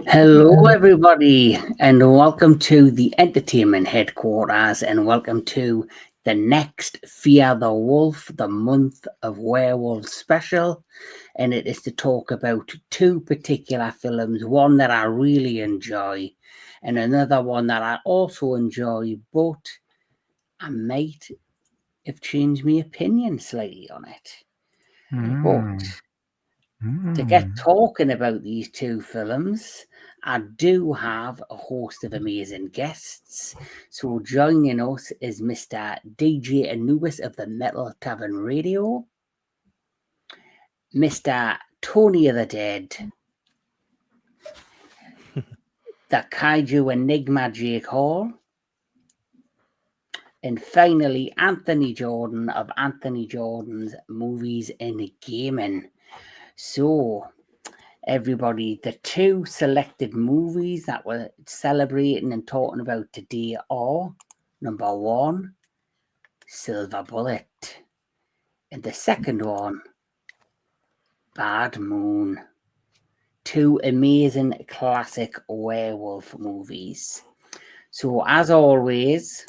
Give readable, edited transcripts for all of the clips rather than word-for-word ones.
Hello, everybody, and welcome to the entertainment headquarters, and welcome to the next Fear the Wolf, the month of werewolf special. And it is to talk about two particular films, one that I really enjoy, and another one that I also enjoy, but I might have changed my opinion slightly on it. But to get talking about these two films, I do have a host of amazing guests. So joining us is Mr. DJ Anubis of the Metal Tavern Radio, Mr. Tony of the Dead, the Kaiju Enigma Jake Hall, and finally Anthony Jordan of Anthony Jordan's Movies and Gaming. So, everybody, the two selected movies that we're celebrating and talking about today are number one, Silver Bullet, and the second one, Bad Moon. Two amazing classic werewolf movies. So, as always,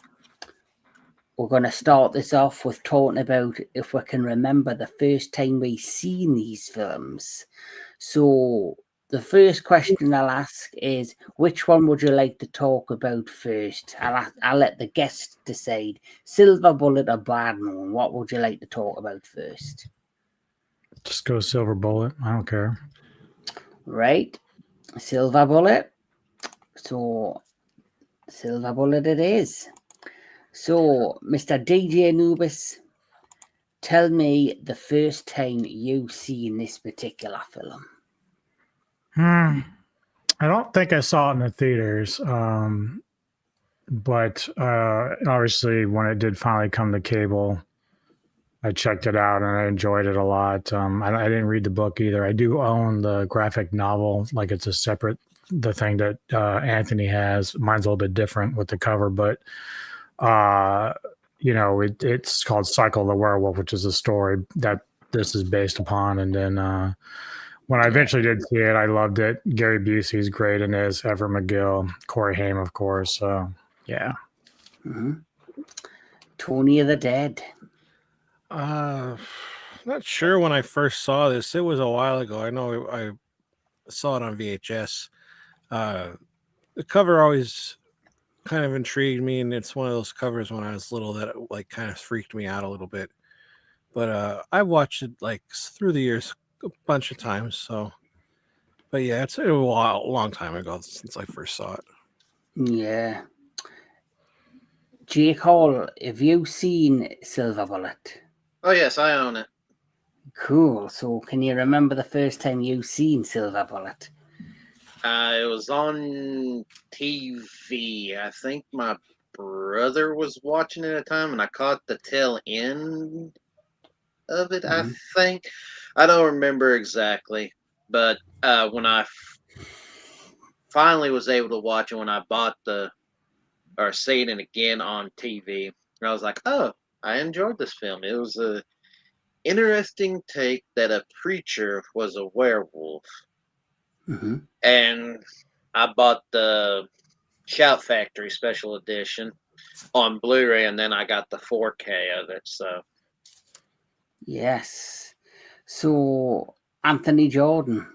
we're going to start this off with talking about if we can remember the first time we seen these films. So, the first question I'll ask is, which one would you like to talk about first? I'll let the guests decide. Silver Bullet or Bad Moon? What would you like to talk about first? Just go Silver Bullet. I don't care. Right, Silver Bullet. So, Silver Bullet it is. So, Mr. DJ Anubis, tell me the first time you seen this particular film. I don't think I saw it in the theaters, but obviously when it did finally come to cable, I checked it out and I enjoyed it a lot. I didn't read the book either. I do own the graphic novel, like it's a separate the thing that Anthony has. Mine's a little bit different with the cover, but it's called Cycle of the Werewolf, which is a story that this is based upon. And then when I eventually did see it, I loved it. Gary Busey's great in this. Everett McGill, Corey Haim, of course. So yeah. Tony of the Dead. Not sure when I first saw this. It was a while ago. I know I saw it on VHS. The cover always kind of intrigued me, and it's one of those covers when I was little that like kind of freaked me out a little bit. But I've watched it like through the years a bunch of times. So, but yeah, it's a long time ago since I first saw it. Yeah. Jake Hall, have you seen Silver Bullet? Oh, yes, I own it. Cool. So, can you remember the first time you seen Silver Bullet? It was on TV. I think my brother was watching it at the time, and I caught the tail end of it, I think. I don't remember exactly, but when I finally was able to watch it, when I bought or seen it again on TV, I was like, oh, I enjoyed this film. It was a interesting take that a preacher was a werewolf. And I bought the Shout Factory Special Edition on Blu-ray, and then I got the 4K of it. So, yes. So, Anthony Jordan.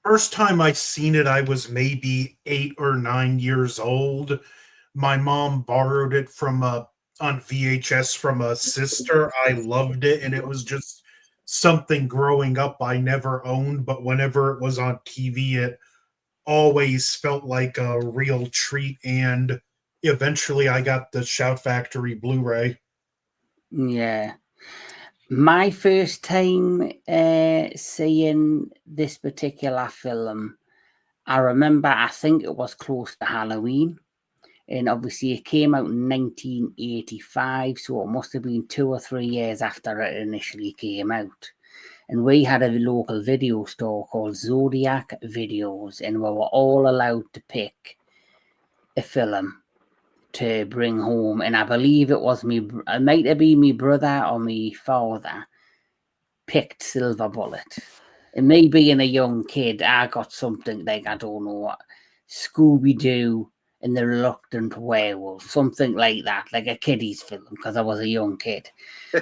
First time I seen it, I was maybe 8 or 9 years old. My mom borrowed it on VHS from a sister. I loved it, and it was just something growing up I never owned, but whenever it was on TV, it always felt like a real treat, and eventually I got the Shout Factory Blu-ray. Yeah. My first time seeing this particular film, I remember, I think it was close to Halloween. And obviously it came out in 1985, so it must have been 2 or 3 years after it initially came out. And we had a local video store called Zodiac Videos, and we were all allowed to pick a film to bring home. And I believe it might have been my brother or my father picked Silver Bullet. And me being a young kid, I got something like, I don't know what, Scooby-Doo and the Reluctant Werewolf, something like that, like a kiddies film, because I was a young kid.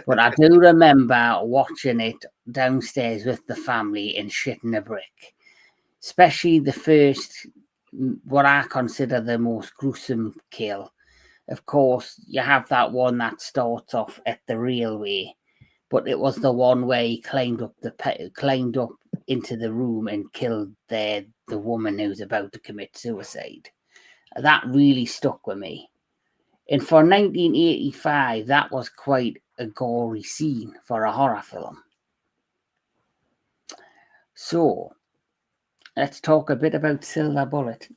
But I do remember watching it downstairs with the family and shitting a brick, especially the first, what I consider the most gruesome kill. Of course, you have that one that starts off at the railway, but it was the one where he climbed up into the room and killed the woman who's about to commit suicide. That really stuck with me. And for 1985, that was quite a gory scene for a horror film. So, let's talk a bit about Silver Bullet.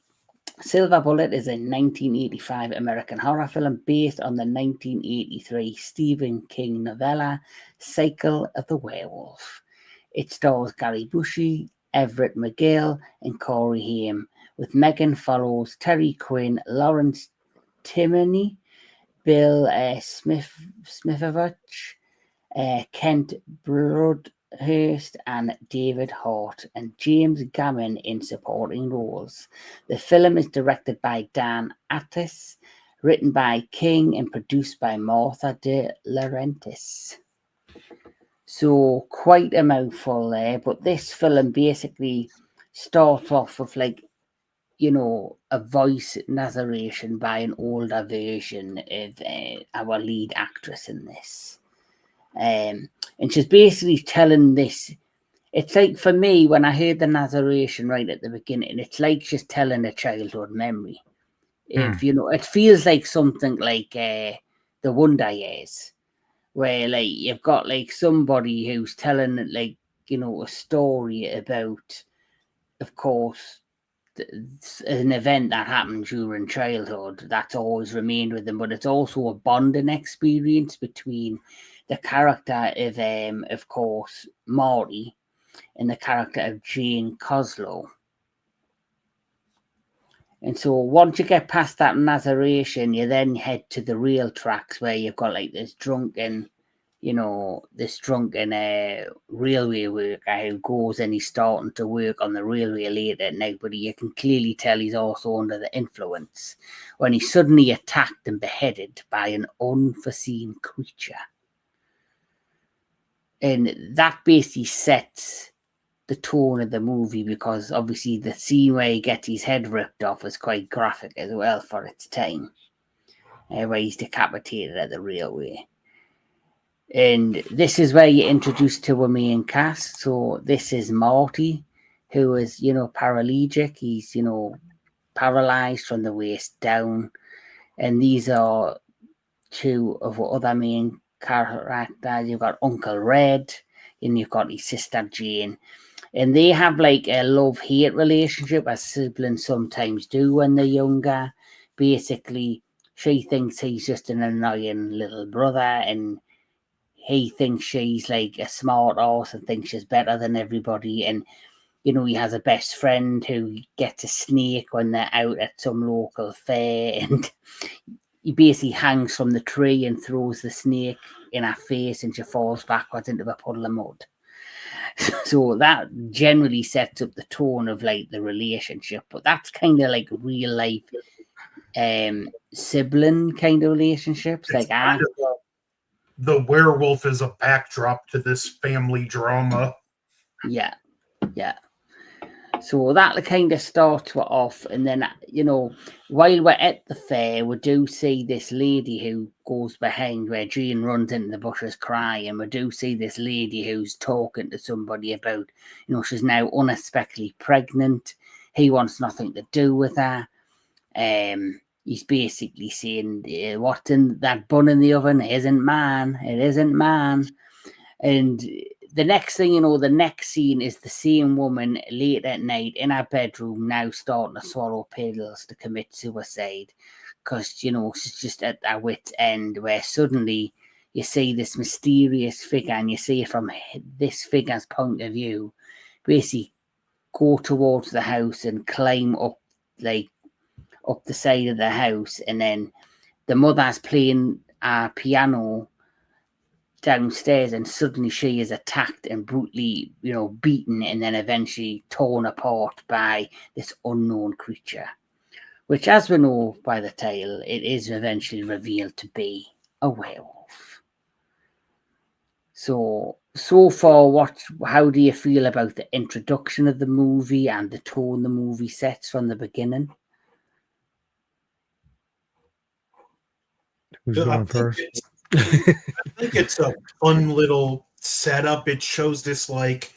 Silver Bullet is a 1985 American horror film based on the 1983 Stephen King novella Cycle of the Werewolf. It stars Gary Busey, Everett McGill, and Corey Haim, with Megan Follows, Terry Quinn, Lawrence Timoney, Bill Smithovich, Kent Broadhurst, and David Hart, and James Gammon in supporting roles. The film is directed by Dan Attis, written by King, and produced by Martha De Laurentiis. So quite a mouthful there, but this film basically starts off with, like, you know, a voice narration by an older version of our lead actress in this. And she's basically telling this. It's like, for me, when I heard the narration right at the beginning, it's like she's telling a childhood memory. If you know, it feels like something like the Wonder Years, where, like, you've got, like, somebody who's telling, like, you know, a story about, of course, an event that happened during childhood that's always remained with them, but it's also a bonding experience between the character of course, Marty, and the character of Jane Coslow. And so once you get past that narration, you then head to the real tracks, where you've got, like, this drunken railway worker who goes, and he's starting to work on the railway late at night, but you can clearly tell he's also under the influence when he's suddenly attacked and beheaded by an unforeseen creature. And that basically sets the tone of the movie, because obviously the scene where he gets his head ripped off is quite graphic as well for its time, where he's decapitated at the railway. And this is where you're introduced to a main cast. So this is Marty, who is, you know, paraplegic. He's, you know, paralyzed from the waist down. And these are two of other main characters. You've got Uncle Red, and you've got his sister Jane. And they have, like, a love-hate relationship, as siblings sometimes do when they're younger. Basically, she thinks he's just an annoying little brother, and he thinks she's, like, a smart ass and thinks she's better than everybody. And, you know, he has a best friend who gets a snake when they're out at some local fair, and he basically hangs from the tree and throws the snake in her face, and she falls backwards into a puddle of mud. So that generally sets up the tone of, like, the relationship. But that's kind of like real life sibling kind of relationships. It's Like, the werewolf is a backdrop to this family drama. Yeah. So that kind of starts off, and then, you know, while we're at the fair, we do see this lady who goes behind where Jean runs into the bushes crying. We do see this lady who's talking to somebody about, you know, she's now unexpectedly pregnant. He wants nothing to do with her. He's basically saying, what's in that bun in the oven isn't mine. It isn't mine. And the next thing you know, the next scene is the same woman late at night in her bedroom, now starting to swallow pills to commit suicide, because, you know, she's just at her wit's end, where suddenly you see this mysterious figure, and you see it from this figure's point of view, basically go towards the house and climb up, like, up the side of the house. And then the mother's playing a piano downstairs, and suddenly she is attacked and brutally, beaten and then eventually torn apart by this unknown creature, which, as we know by the tale, it is eventually revealed to be a werewolf. So far, how do you feel about the introduction of the movie and the tone the movie sets from the beginning? Who's going first? I think it's a fun little setup. It shows this like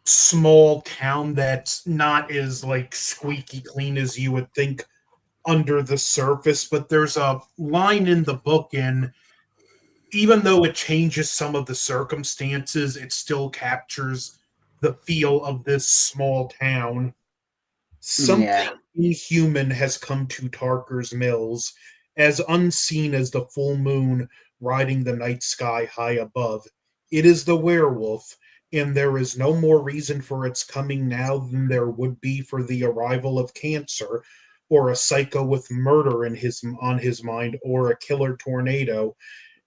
small town that's not as like squeaky clean as you would think under the surface, but there's a line in the book, and even though it changes some of the circumstances, it still captures the feel of this small town. Something inhuman has come to Tarker's Mills, as unseen as the full moon riding the night sky high above. It is the werewolf, and there is no more reason for its coming now than there would be for the arrival of cancer, or a psycho with murder on his mind, or a killer tornado.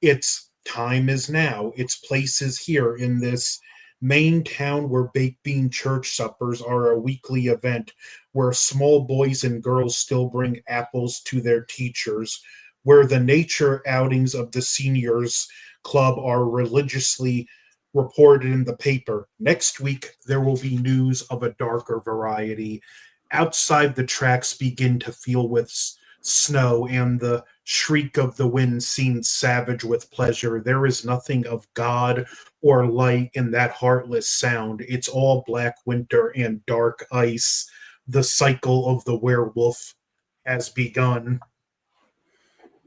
Its time is now. Its place is here in this main town where baked bean church suppers are a weekly event, where small boys and girls still bring apples to their teachers, where the nature outings of the seniors club are religiously reported in the paper. Next week, there will be news of a darker variety. Outside, the tracks begin to feel with snow, and the shriek of the wind seems savage with pleasure. There is nothing of God or light in that heartless sound. It's all black winter and dark ice. The cycle of the werewolf has begun.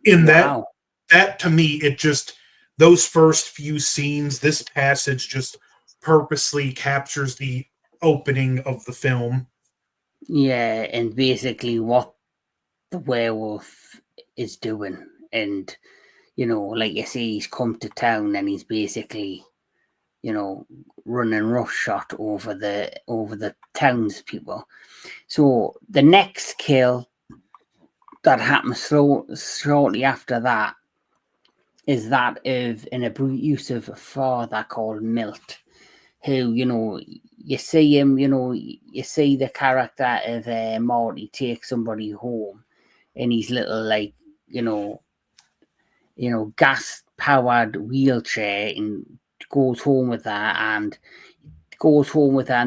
In Wow. that to me, it just, those first few scenes, this passage just purposely captures the opening of the film. Yeah, and basically what the werewolf is doing. And, like you say, he's come to town and he's basically, running roughshod over the townspeople. So the next kill that happens shortly after that is that of an abusive father called Milt, who, you see him, you see the character of Morty take somebody home in his little, like, gas powered wheelchair, and goes home with her, and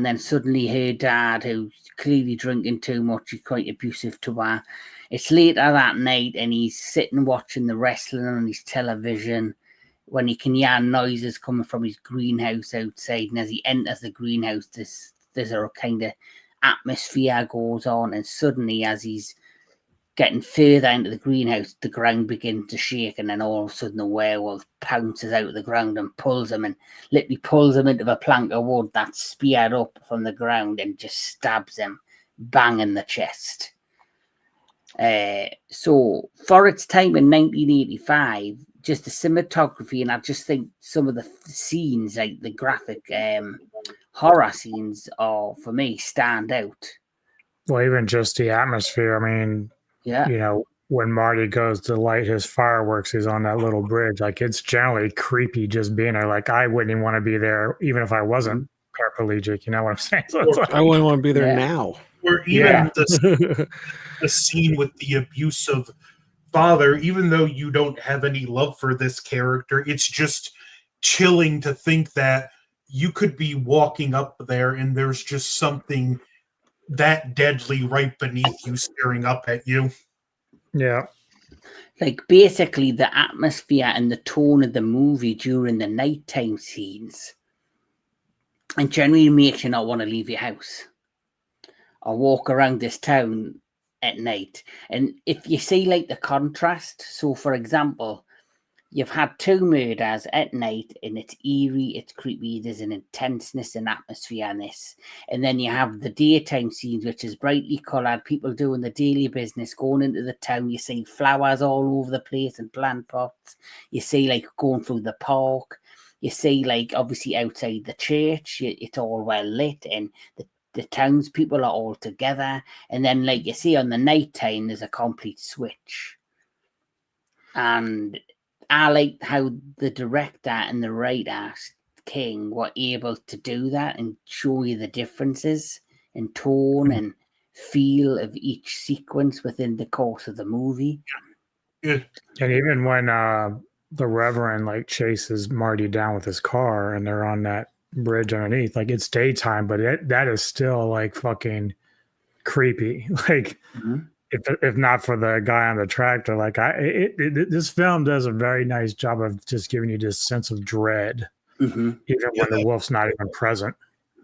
then suddenly her dad, who's clearly drinking too much, is quite abusive to her. It's later that night and he's sitting watching the wrestling on his television when he can hear noises coming from his greenhouse outside, and as he enters the greenhouse, there's a kind of atmosphere goes on, and suddenly as he's getting further into the greenhouse, the ground begins to shake, and then all of a sudden the werewolf pounces out of the ground and pulls him into a plank of wood that's speared up from the ground and just stabs him bang in the chest. So for its time in 1985, just the cinematography, and I just think some of the scenes, like the graphic horror scenes, for me, stand out. Well, even just the atmosphere. I mean, when Marty goes to light his fireworks, he's on that little bridge. Like, it's generally creepy just being there. Like, I wouldn't even want to be there, even if I wasn't paraplegic. You know what I'm saying? So it's like, I wouldn't want to be there now. Or even the scene with the abusive father, even though you don't have any love for this character, it's just chilling to think that you could be walking up there and there's just something that deadly right beneath you staring up at you. Yeah. Like, basically the atmosphere and the tone of the movie during the nighttime scenes and generally makes you not want to leave your house or walk around this town at night. And if you see like the contrast, so for example, you've had two murders at night and it's eerie, it's creepy, there's an intenseness and atmosphere in this. And then you have the daytime scenes, which is brightly coloured, people doing the daily business, going into the town. You see flowers all over the place and plant pots. You see like going through the park. You see like obviously outside the church, it's all well lit and the townspeople are all together. And then like you see on the night time, there's a complete switch. And I like how the director and the writer King were able to do that and show you the differences in tone and feel of each sequence within the course of the movie. Yeah. And even when the Reverend like chases Marty down with his car and they're on that bridge underneath, like it's daytime, but that is still like fucking creepy. Like if not for the guy on the tractor, like this film does a very nice job of just giving you this sense of dread, even when the wolf's not even present.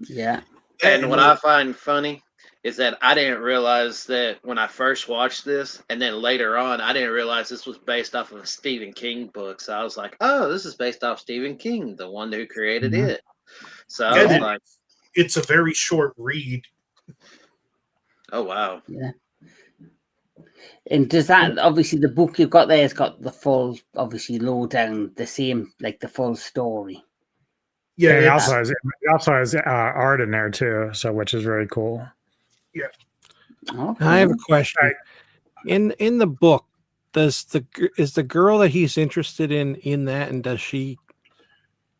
Yeah. And what I find funny is that I didn't realize that when I first watched this, and then later on, I didn't realize this was based off of a Stephen King book. So I was like, oh, this is based off Stephen King, the one who created it. So I was like, it's a very short read. oh, wow. Yeah. And does that, obviously, the book you've got there has got the full, obviously, lowdown, the same, like the full story. Yeah, and it also has art in there too, so which is very cool. Yeah. Okay. I have a question. In the book, is the girl that he's interested in that, and does she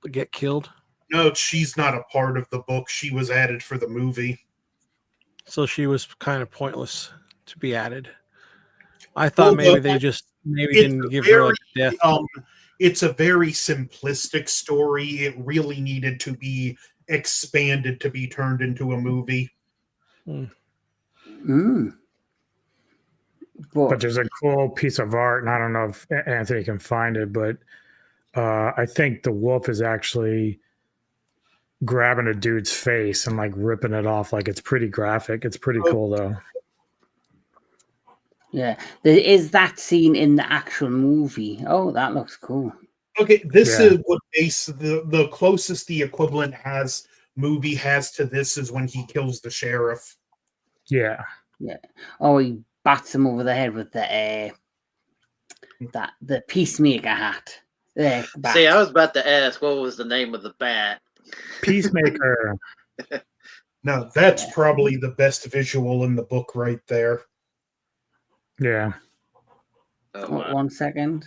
get killed? No, she's not a part of the book. She was added for the movie. So she was kind of pointless to be added. I thought maybe they just didn't give her like death. It's a very simplistic story. It really needed to be expanded to be turned into a movie. But there's a cool piece of art, and I don't know if Anthony can find it, but I think the wolf is actually grabbing a dude's face and like ripping it off. Like it's pretty graphic. It's pretty cool though. Yeah, there is that scene in the actual movie. Oh, that looks cool. Okay, this is what the closest the equivalent movie has to this is when he kills the sheriff. Yeah. Yeah. Oh, he bats him over the head with the peacemaker hat. See, I was about to ask what was the name of the bat. Peacemaker. Now that's probably the best visual in the book right there. Yeah. Oh, wow. 1 second.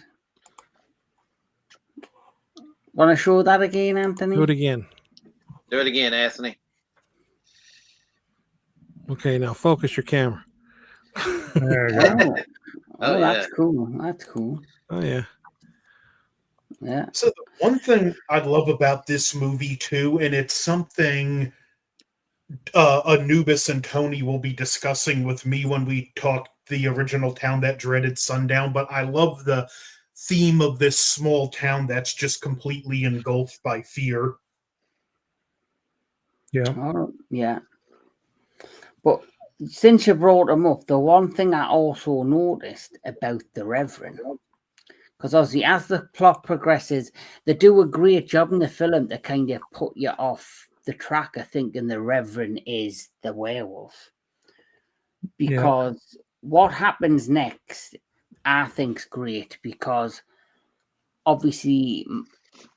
Want to show that again, Anthony? Do it again. Do it again, Anthony. Okay, now focus your camera. There you go. Oh, that's cool. That's cool. Oh, yeah. Yeah. So the one thing I love about this movie too, and it's something Anubis and Tony will be discussing with me when we talk the original Town That Dreaded Sundown, but I love the theme of this small town that's just completely engulfed by fear. Yeah. Oh, yeah. But since you brought them up, the one thing I also noticed about the Reverend, because obviously as the plot progresses, they do a great job in the film to kind of put you off the track of thinking the Reverend is the werewolf. Because what happens next, I think's great, because obviously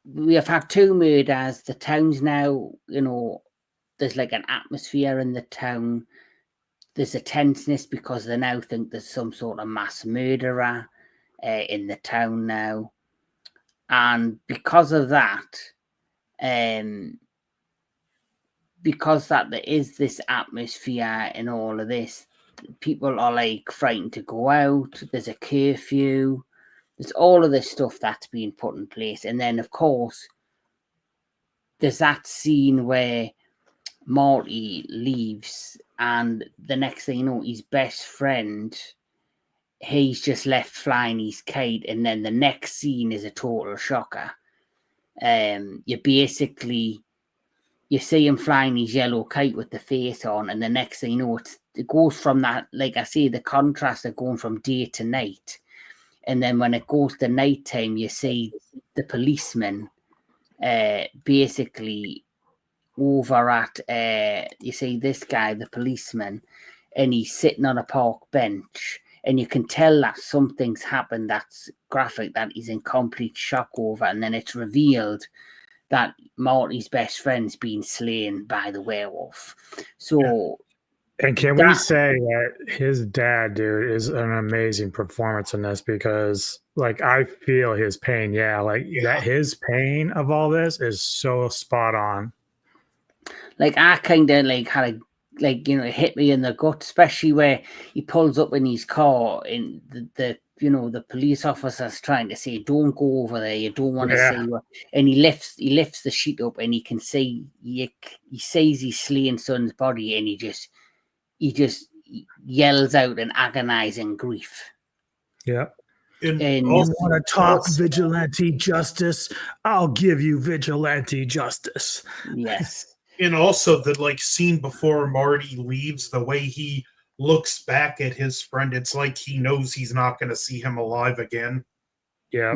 we have had 2 murders. The town's now, there's like an atmosphere in the town. There's a tenseness because they now think there's some sort of mass murderer in the town now. And because of that, because that there is this atmosphere and all of this, people are like frightened to go out. There's a curfew. There's all of this stuff that's being put in place. And then, of course, there's that scene where Marty leaves, and the next thing you know, his best friend, he's just left flying his kite, and then the next scene is a total shocker. You see him flying his yellow kite with the face on, and the next thing you know, it goes from that, like I say, the contrast of going from day to night. And then when it goes to nighttime, you see the policeman basically over at, you see this guy, the policeman, and he's sitting on a park bench, and you can tell that something's happened that's graphic, that he's in complete shock over, and then it's revealed that Marty's best friend's been slain by the werewolf. So And can we say that his dad, dude, is an amazing performance in this because, like, I feel his pain. Yeah, like that. His pain of all this is so spot on. Like I kind of like had a it hit me in the gut, especially where he pulls up in his car and the the police officer's trying to say, "Don't go over there. You don't want to see what." And he lifts the sheet up and he can see he sees his slain son's body and he just yells out in agonizing grief. Yeah. And you want to talk vigilante justice? I'll give you vigilante justice. Yes. And also the like scene before Marty leaves, the way he looks back at his friend, it's like he knows he's not going to see him alive again. Yeah.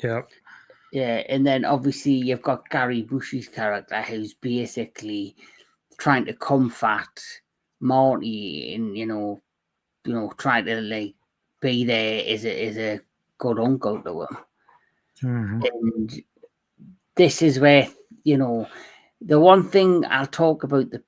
Yep. Yeah, and then obviously you've got Gary Bushy's character who's basically trying to comfort Marty and trying to like be there as a good uncle to him. And this is where the one thing I'll talk about the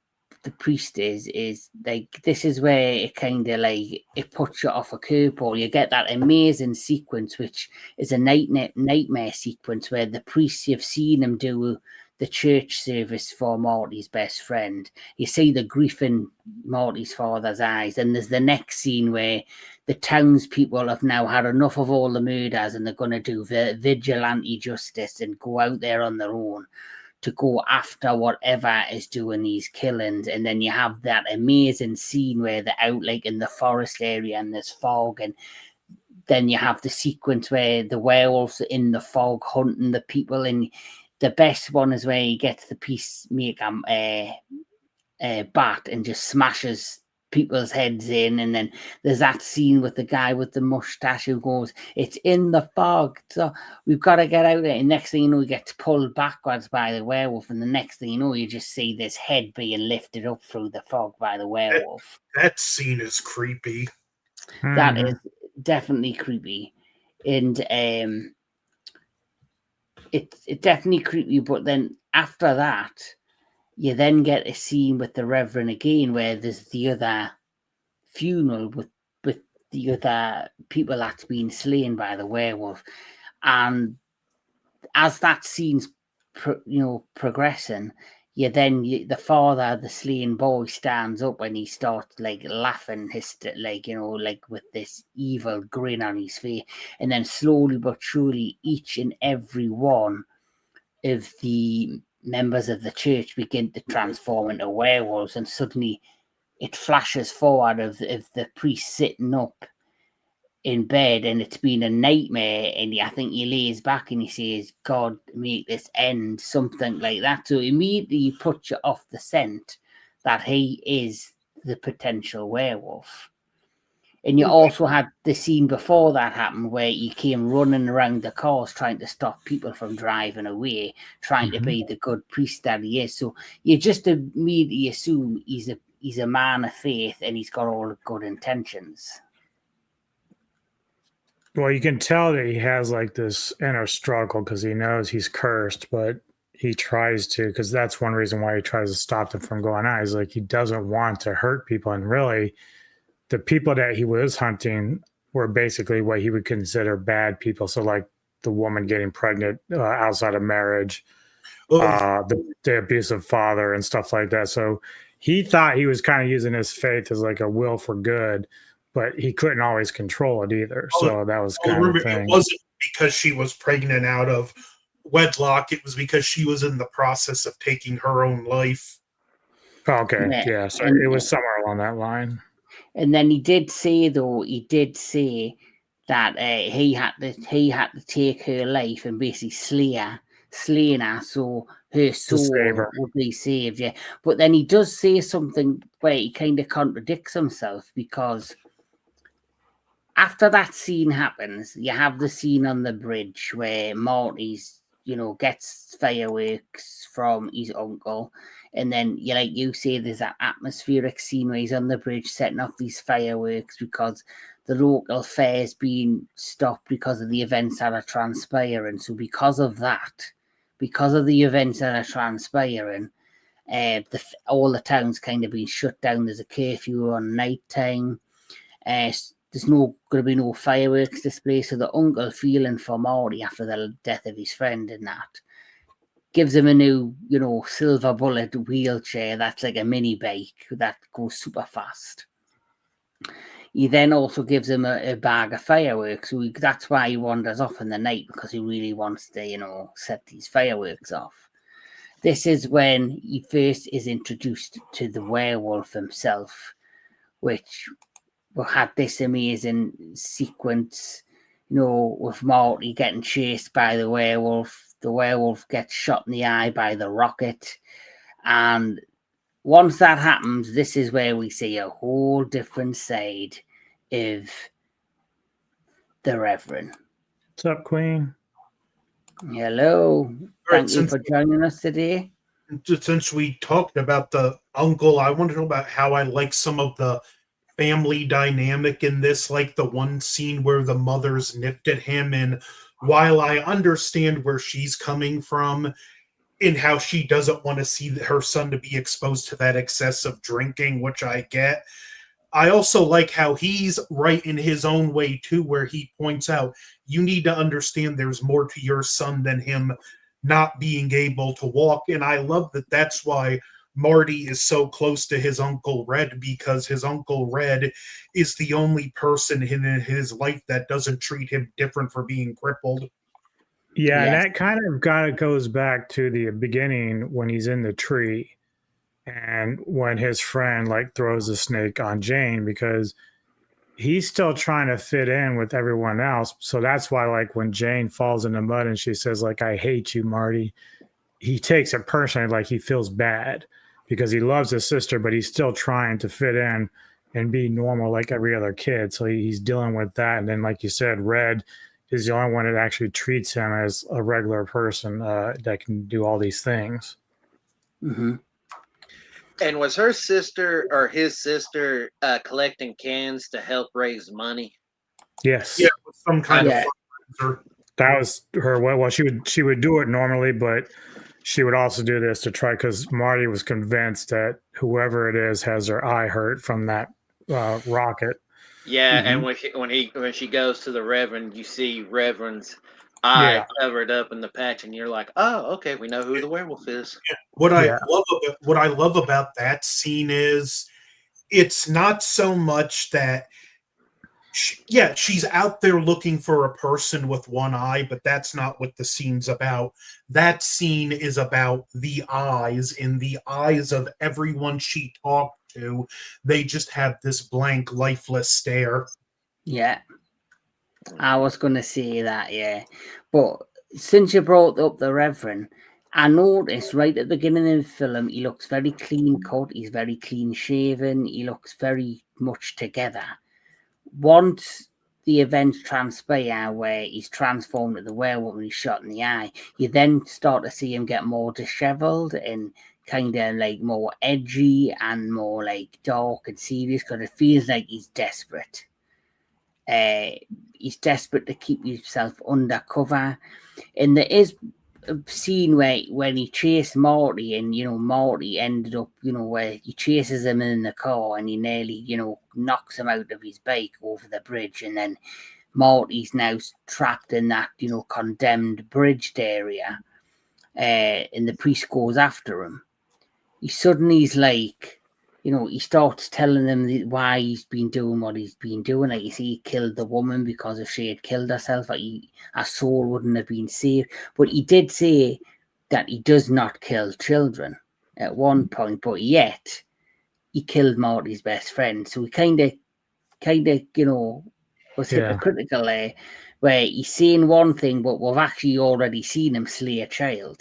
priest is like this is where it kind of like it puts you off a curveball. You get that amazing sequence, which is a nightmare sequence where the priest, you've seen him do the church service for Marty's best friend. You see the grief in Marty's father's eyes, and there's the next scene where the townspeople have now had enough of all the murders and they're going to do vigilante justice and go out there on their own to go after whatever is doing these killings. And then you have that amazing scene where they're out like in the forest area and there's fog, and then you have the sequence where the werewolves are in the fog hunting the people. And the best one is where he gets the peacemaker bat and just smashes people's heads in. And then there's that scene with the guy with the mustache who goes, "It's in the fog, so we've got to get out there." And next thing you know, he gets pulled backwards by the werewolf, and the next thing you know, you just see this head being lifted up through the fog by the werewolf. That scene is creepy. That is definitely creepy. And it's definitely creepy. But then after that, you then get a scene with the Reverend again where there's the other funeral with the other people that's been slain by the werewolf. And as that scene's progressing, the father, the slain boy, stands up and he starts like laughing, like with this evil grin on his face. And then slowly but surely, each and every one of the members of the church begin to transform into werewolves, and suddenly it flashes forward of the priest sitting up in bed, and it's been a nightmare, and I think he lays back and he says, "God, make this end," something like that. So immediately you put you off the scent that he is the potential werewolf. And you also had the scene before that happened where he came running around the cars trying to stop people from driving away, trying to be the good priest that he is. So you just immediately assume he's a man of faith and he's got all the good intentions. Well, you can tell that he has like this inner struggle because he knows he's cursed, but he tries to, because that's one reason why he tries to stop them from going out. He's like, he doesn't want to hurt people. And really, the people that he was hunting were basically what he would consider bad people. So like the woman getting pregnant outside of marriage, the abusive father and stuff like that. So he thought he was kind of using his faith as like a will for good, but he couldn't always control it either. So that was kind of the thing. It wasn't because she was pregnant out of wedlock. It was because she was in the process of taking her own life. Okay. Yeah. So it was somewhere along that line. And then he did say that he had to take her life and basically slaying her so her soul would be saved. Yeah. But then he does say something where he kind of contradicts himself, because after that scene happens, you have the scene on the bridge where Marty's, gets fireworks from his uncle. And then, like you say, there's that atmospheric scene where he's on the bridge setting off these fireworks because the local fair's being stopped because of the events that are transpiring. So because of the events that are transpiring, All the town's kind of been shut down. There's a curfew on night time. There's going to be no fireworks display. So the uncle, feeling for Marty after the death of his friend and that, gives him a new, silver bullet wheelchair that's like a mini bike that goes super fast. He then also gives him a bag of fireworks. So that's why he wanders off in the night, because he really wants to, set these fireworks off. This is when he first is introduced to the werewolf himself, which had this amazing sequence, with Marty getting chased by the werewolf. The werewolf gets shot in the eye by the rocket. And once that happens, this is where we see a whole different side of the Reverend. What's up, Queen? Hello. Thank you for joining us today. Since we talked about the uncle, I want to know about how I like some of the family dynamic in this, like the one scene where the mother's nipped at him. And while I understand where she's coming from and how she doesn't want to see her son to be exposed to that excessive drinking, which I get, I also like how he's right in his own way too, where he points out, you need to understand there's more to your son than him not being able to walk. And I love that that's why Marty is so close to his Uncle Red, because his Uncle Red is the only person in his life that doesn't treat him different for being crippled. Yeah, yes. And that kind of goes back to the beginning when he's in the tree and when his friend throws a snake on Jane, because he's still trying to fit in with everyone else. So that's why when Jane falls in the mud and she says I hate you, Marty, he takes it personally, he feels bad because he loves his sister, but he's still trying to fit in and be normal like every other kid. So he's dealing with that. And then, like you said, Red is the only one that actually treats him as a regular person that can do all these things. Mm-hmm. And was her sister or his sister collecting cans to help raise money? Yes. Yeah, some kind of fundraiser. That was her. Well, she would do it normally, but she would also do this to try, because Marty was convinced that whoever it is has their eye hurt from that rocket. Yeah, mm-hmm. And when she goes to the Reverend, you see Reverend's eye covered up in the patch, and you're like, oh, okay, we know who the werewolf is. Yeah. What I love about that scene is it's not so much that she's out there looking for a person with one eye, but that's not what the scene's about. That scene is about the eyes. In the eyes of everyone she talked to, they just have this blank, lifeless stare. Yeah. I was going to say that, yeah. But since you brought up the Reverend, I noticed right at the beginning of the film, he looks very clean cut. He's very clean shaven. He looks very much together. Once the events transpire where he's transformed into the werewolf and he's shot in the eye, you then start to see him get more disheveled and kind of more edgy and more dark and serious, because it feels like he's desperate. He's desperate to keep himself undercover. And there is a scene where when he chased Marty, and Marty ended up where he chases him in the car and he nearly knocks him out of his bike over the bridge, and then Marty's now trapped in that condemned bridged area, and the priest goes after him. He suddenly's he starts telling them why he's been doing what he's been doing. You see, he killed the woman because if she had killed herself, her soul wouldn't have been saved. But he did say that he does not kill children at one point, but yet he killed Marty's best friend. So he kind of was hypocritical there, where he's saying one thing, but we've actually already seen him slay a child.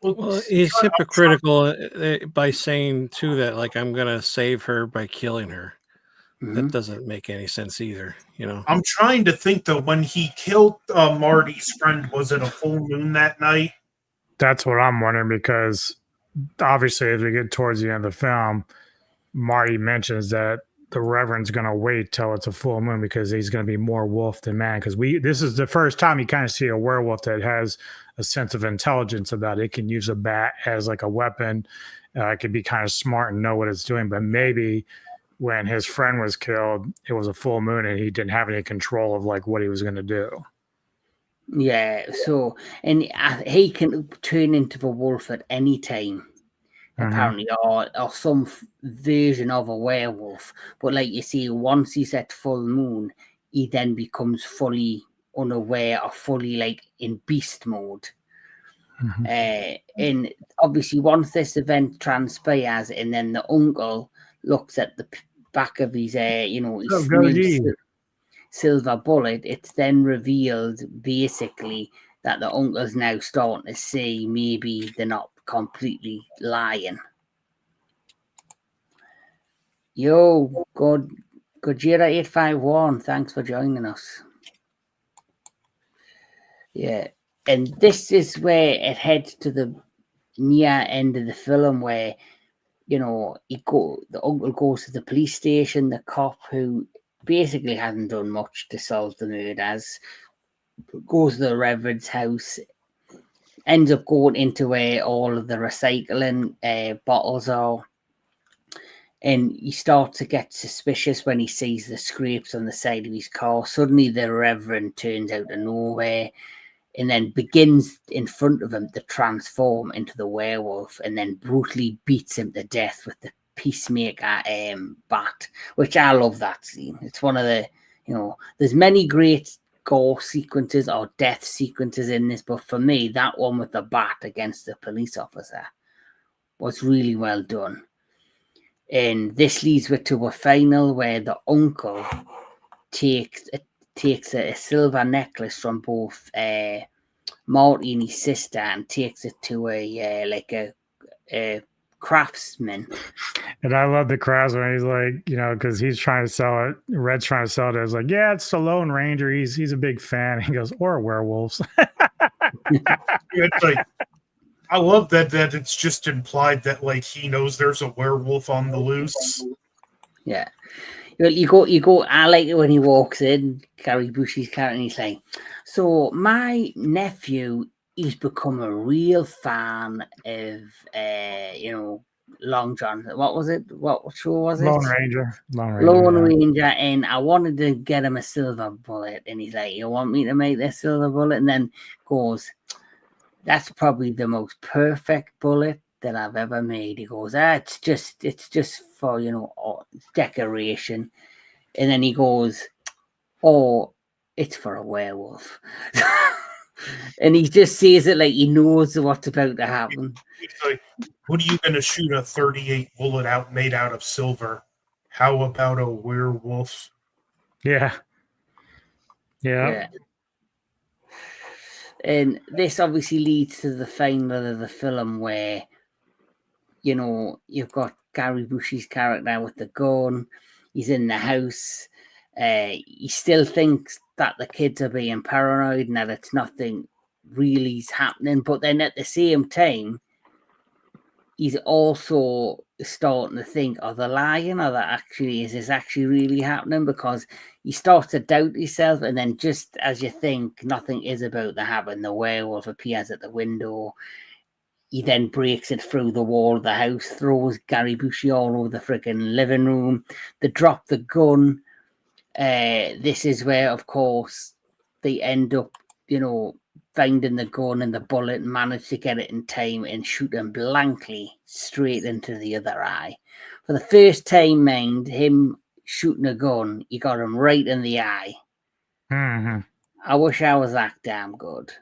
Well, he's hypocritical by saying too that I'm gonna save her by killing her. Mm-hmm. That doesn't make any sense either. I'm trying to think though. When he killed Marty's friend, was it a full moon that night? That's what I'm wondering, because obviously as we get towards the end of the film, Marty mentions that the Reverend's going to wait till it's a full moon because he's going to be more wolf than man. Because this is the first time you kind of see a werewolf that has a sense of intelligence about it. It can use a bat as like a weapon. It can be kind of smart and know what it's doing. But maybe when his friend was killed, it was a full moon and he didn't have any control of like what he was going to do. Yeah. So, and he can turn into the wolf at any time. Apparently, or some version of a werewolf. But like you see, once he's at full moon, he then becomes fully unaware or fully like in beast mode. And obviously, once this event transpires, and then the uncle looks at the back of his, his new silver bullet, it's then revealed basically that the uncle's now starting to see maybe they're not completely lying. Yo, Gojira 851, thanks for joining us. Yeah, and this is where it heads to the near end of the film where, the uncle goes to the police station, the cop who basically hasn't done much to solve the murders, goes to the Reverend's house, ends up going into where all of the recycling bottles are, and he starts to get suspicious when he sees the scrapes on the side of his car. Suddenly the Reverend turns out of nowhere and then begins in front of him to transform into the werewolf and then brutally beats him to death with the Peacemaker bat, which I love that scene. It's one of the, there's many great gore sequences or death sequences in this, but for me, that one with the bat against the police officer was really well done. And this leads to a final where the uncle takes a silver necklace from both Marty and his sister and takes it to a craftsman. And I love the craftsman. He's like, because he's trying to sell it. Red's trying to sell it. It's like, yeah, it's the Lone Ranger. He's a big fan. He goes, or werewolves. It's like, I love that it's just implied that like he knows there's a werewolf on the loose. Yeah. You go. I like it when he walks in, Gary Bushy's character, and he's like, so my nephew, he's become a real fan of, Long John. What was it? What show was it? Lone Ranger. Lone Ranger. And I wanted to get him a silver bullet. And he's like, you want me to make this silver bullet? And then goes, that's probably the most perfect bullet that I've ever made. He goes, it's just for, decoration. And then he goes, oh, it's for a werewolf. And he just says it like he knows what's about to happen. He's like, what are you going to shoot a 38 bullet out made out of silver? How about a werewolf? Yeah. And this obviously leads to the final of the film where, you've got Gary Bushy's character with the gun. He's in the house. He still thinks that the kids are being paranoid and that it's nothing really is happening. But then at the same time, he's also starting to think, are they lying? Or is this actually really happening? Because he starts to doubt himself. And then just as you think nothing is about to happen, the werewolf appears at the window. He then breaks it through the wall of the house, throws Gary Bushy all over the freaking living room. They drop the gun. This is where, of course, they end up, finding the gun and the bullet and manage to get it in time and shoot him blankly straight into the other eye. For the first time, mind, him shooting a gun, he got him right in the eye. Mm-hmm. I wish I was that damn good.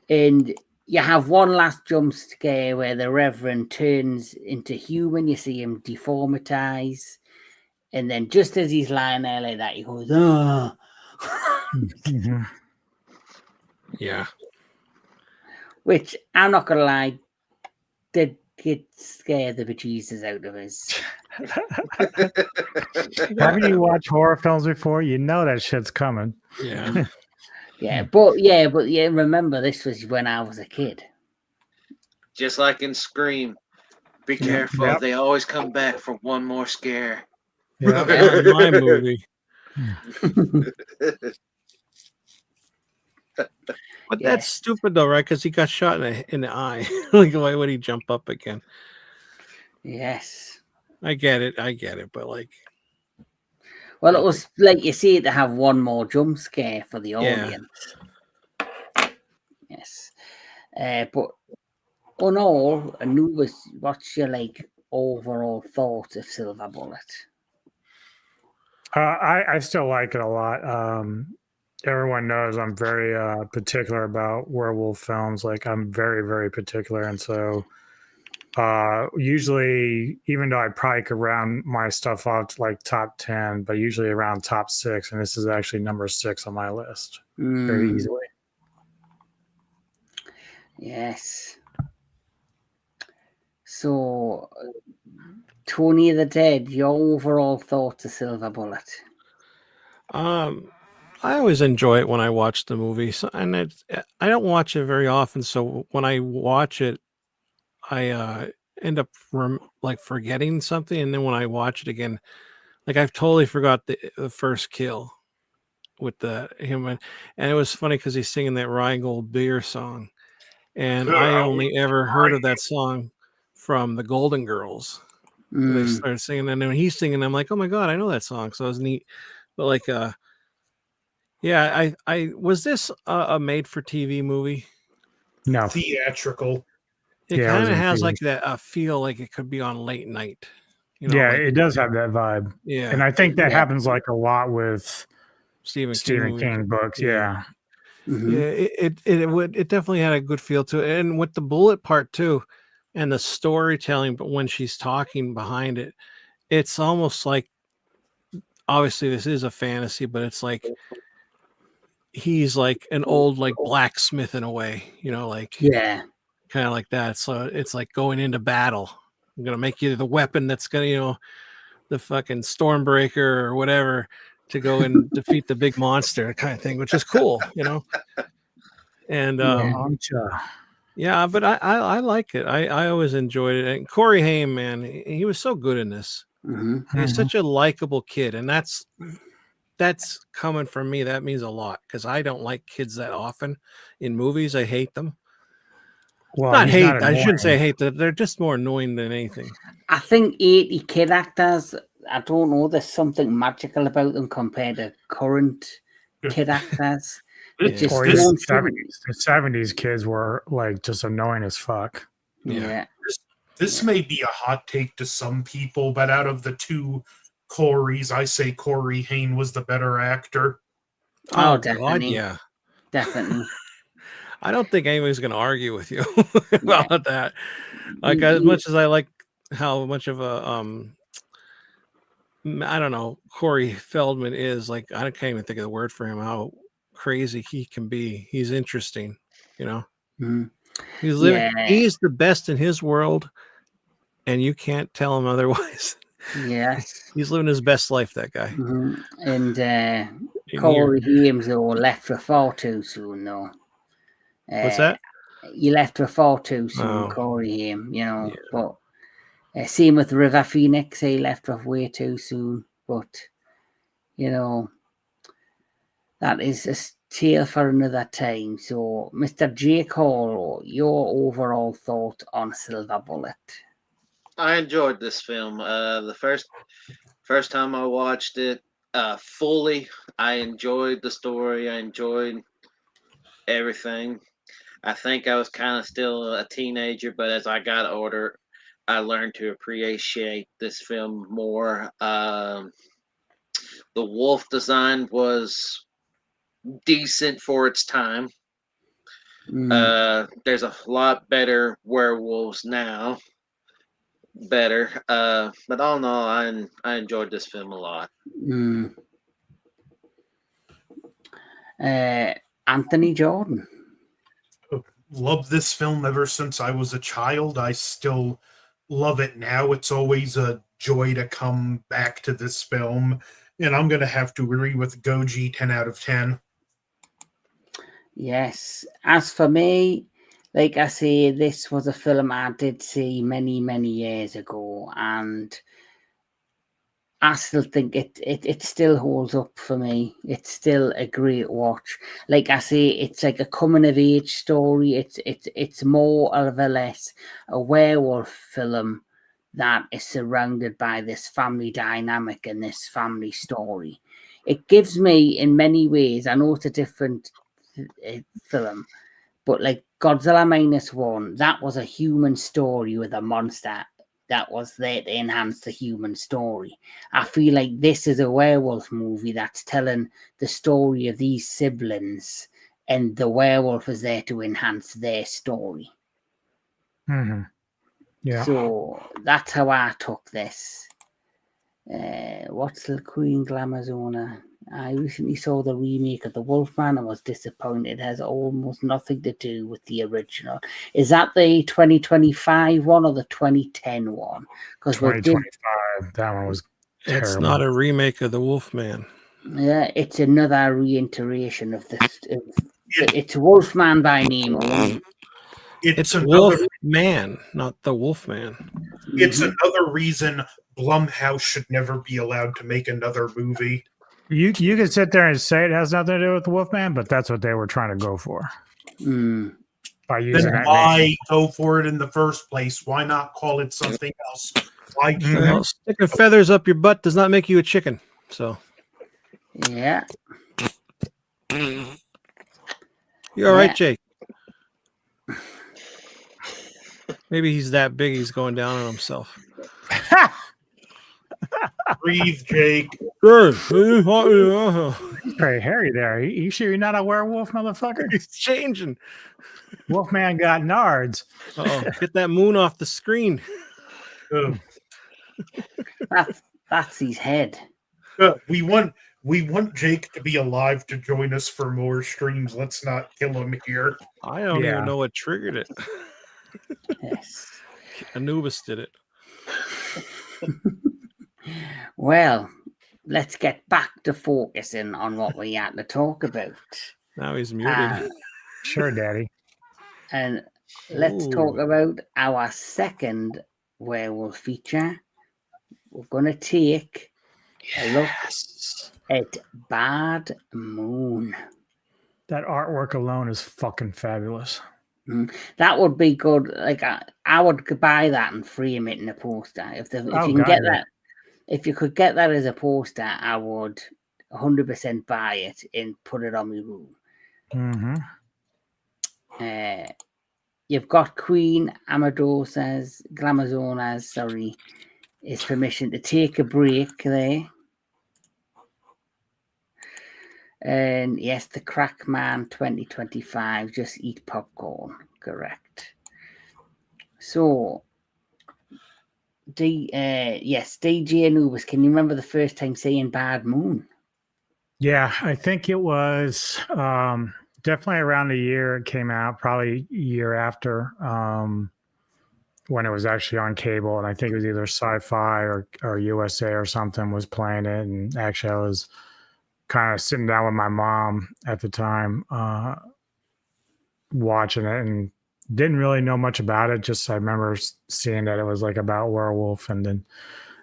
And you have one last jump scare where the Reverend turns into human. You see him deformatize. And then just as he's lying there like that, he goes, oh. Mm-hmm. Yeah. Which, I'm not going to lie, did scare the bejesus out of us. Haven't you watched horror films before? You know that shit's coming. Yeah. But remember, this was when I was a kid. Just like in Scream. Be careful. Yep. They always come back for one more scare. Yeah. Not my movie. But that's Yes. stupid though, right? Because he got shot in the eye. Like, why would he jump up again? Yes. I get it, but like, Well, it was like you say to have one more jump scare for the Yeah. audience. Yes. But on all, Anubis, what's your like overall thoughts of Silver Bullet? I still like it a lot. Everyone knows I'm very particular about werewolf films. Like I'm very, very particular, and so usually, even though I probably could round my stuff off to like top 10, but usually around top 6, and this is actually number 6 on my list very Mm, easily. yes. So, Tony the Dead, your overall thoughts of Silver Bullet? I always enjoy it when I watch the movie, and I don't watch it very often. So when I watch it, I end up like forgetting something, and then when I watch it again, like I've totally forgot the first kill with the human, and it was funny because he's singing that Rheingold beer song, and I only ever heard of that song from the Golden Girls. They started singing, and when he's singing, I'm like, oh my god, I know that song. So it was neat, but like, yeah, I was this a made for TV movie? No, Theatrical. It Yeah, it kind was of in has theaters. like that feel like it could be on late night. You know, Yeah, like, it does have that vibe, yeah, and I think that Yeah. happens like a lot with Stephen Stephen King books. Yeah. Yeah. Mhm. Yeah, it definitely had a good feel to it, and with the bullet part too, and the storytelling. But when she's talking behind it, it's almost like, obviously this is a fantasy, but it's like he's like an old like blacksmith in a way, you know, like Yeah. kind of like that. So it's like going into battle. I'm gonna make you the weapon that's gonna, you know, the fucking Stormbreaker or whatever to go and defeat the big monster kind of thing, which is cool, you know. And yeah, but I like it. I always enjoyed it. And Corey Haim, man, he was so good in this. Mhm. He's such a likable kid, and that's coming from me. That means a lot because I don't like kids that often in movies. I hate them. Well, Not he's hate. not I shouldn't say annoying. hate. They're just more annoying than anything. I think 80 kid actors, I don't know, there's something magical about them compared to current kid actors. It just Or even don't the seem. 70s. The 70s kids were like just annoying as fuck. Yeah. This may be a hot take to some people, but out of the two Corys, I say Corey Haim was the better actor. Oh, God, definitely. yeah. Definitely. I don't think anybody's going to argue with you Yeah. about that. Like, as much as I like how much of a I don't know, Corey Feldman is, like, I can't even think of the word for him, how crazy he can be. He's interesting, you know. Mhm. He's living. Yeah. He's the best in his world, and you can't tell him otherwise. Yes. He's living his best life, that guy. Mhm. And In Corey here. Haim, though, left for far too soon, though. What's that? He left for far too soon, Oh. Corey Haim, you know. Yeah. But same with River Phoenix, he left off way too soon. But, you know, that is a tale for another time. So, Mr. Jake Hall, your overall thought on Silver Bullet? I enjoyed this film. The first time I watched it fully, I enjoyed the story. I enjoyed everything. I think I was kind of still a teenager, but as I got older, I learned to appreciate this film more. The wolf design was decent for its time. There's a lot better werewolves now. Better. But all in all, I enjoyed this film a lot. Anthony Jordan. Loved this film ever since I was a child. I still love it now. It's always a joy to come back to this film. And I'm going to have to agree with Goji 10 out of 10. Yes. As for me, like I say, this was a film I did see many, many years ago, and I still think it still holds up for me. It's still a great watch. Like I say, it's like a coming of age story. It's more or less a werewolf film that is surrounded by this family dynamic and this family story. It gives me, in many ways, I know it's a different film, but like Godzilla -1, that was a human story with a monster that was there to enhance the human story. I feel like this is a werewolf movie that's telling the story of these siblings, and the werewolf is there to enhance their story. Mm-hmm. Yeah. So that's how I took this. What's the Queen Glamazona? I recently saw the remake of The Wolfman and was disappointed. It has almost nothing to do with the original. Is that the 2025 one or the 2010 one? Because 2025, that one was terrible. It's not a remake of The Wolfman. Yeah, it's another reiteration of this. It's Wolfman by name only. It's another, Wolfman, not The Wolfman. it's another reason Blumhouse should never be allowed to make another movie. You can sit there and say it has nothing to do with the Wolfman, but that's what they were trying to go for by using Then that why name. go for it in the first place? Why not call it something else? Why Well, sticking feathers up your butt does not make you a chicken. So Yeah. you all right, Jake? Maybe he's that big he's going down on himself. breathe, Jake? He's very hairy there. You sure you're not a werewolf, motherfucker? He's changing. Wolfman got nards. Oh, get that moon off the screen. That's his head. We want Jake to be alive to join us for more streams. Let's not kill him here. I don't even know what triggered it. Yes. Anubis did it. Well, let's get back to focusing on what we had to talk about. Now he's muted. Sure, Daddy. And let's talk about our second werewolf feature. We're going to take a look at Bad Moon. That artwork alone is fucking fabulous. That would be good. Like I would buy that and frame it in a poster. If you can get that, if you could get that as a poster, I would 100% buy it and put it on my room. You've got Queen Glamazona's, his permission to take a break there. And yes, the Crackman 2025, just eat popcorn, correct. So, yes, DJ Anubis, can you remember the first time seeing Bad Moon? Yeah, I think it was definitely around the year it came out, probably a year after when it was actually on cable. And I think it was either Sci-Fi or USA or something was playing it. And actually I was kind of sitting down with my mom at the time watching it and didn't really know much about it. Just I remember seeing that it was like about werewolf, and then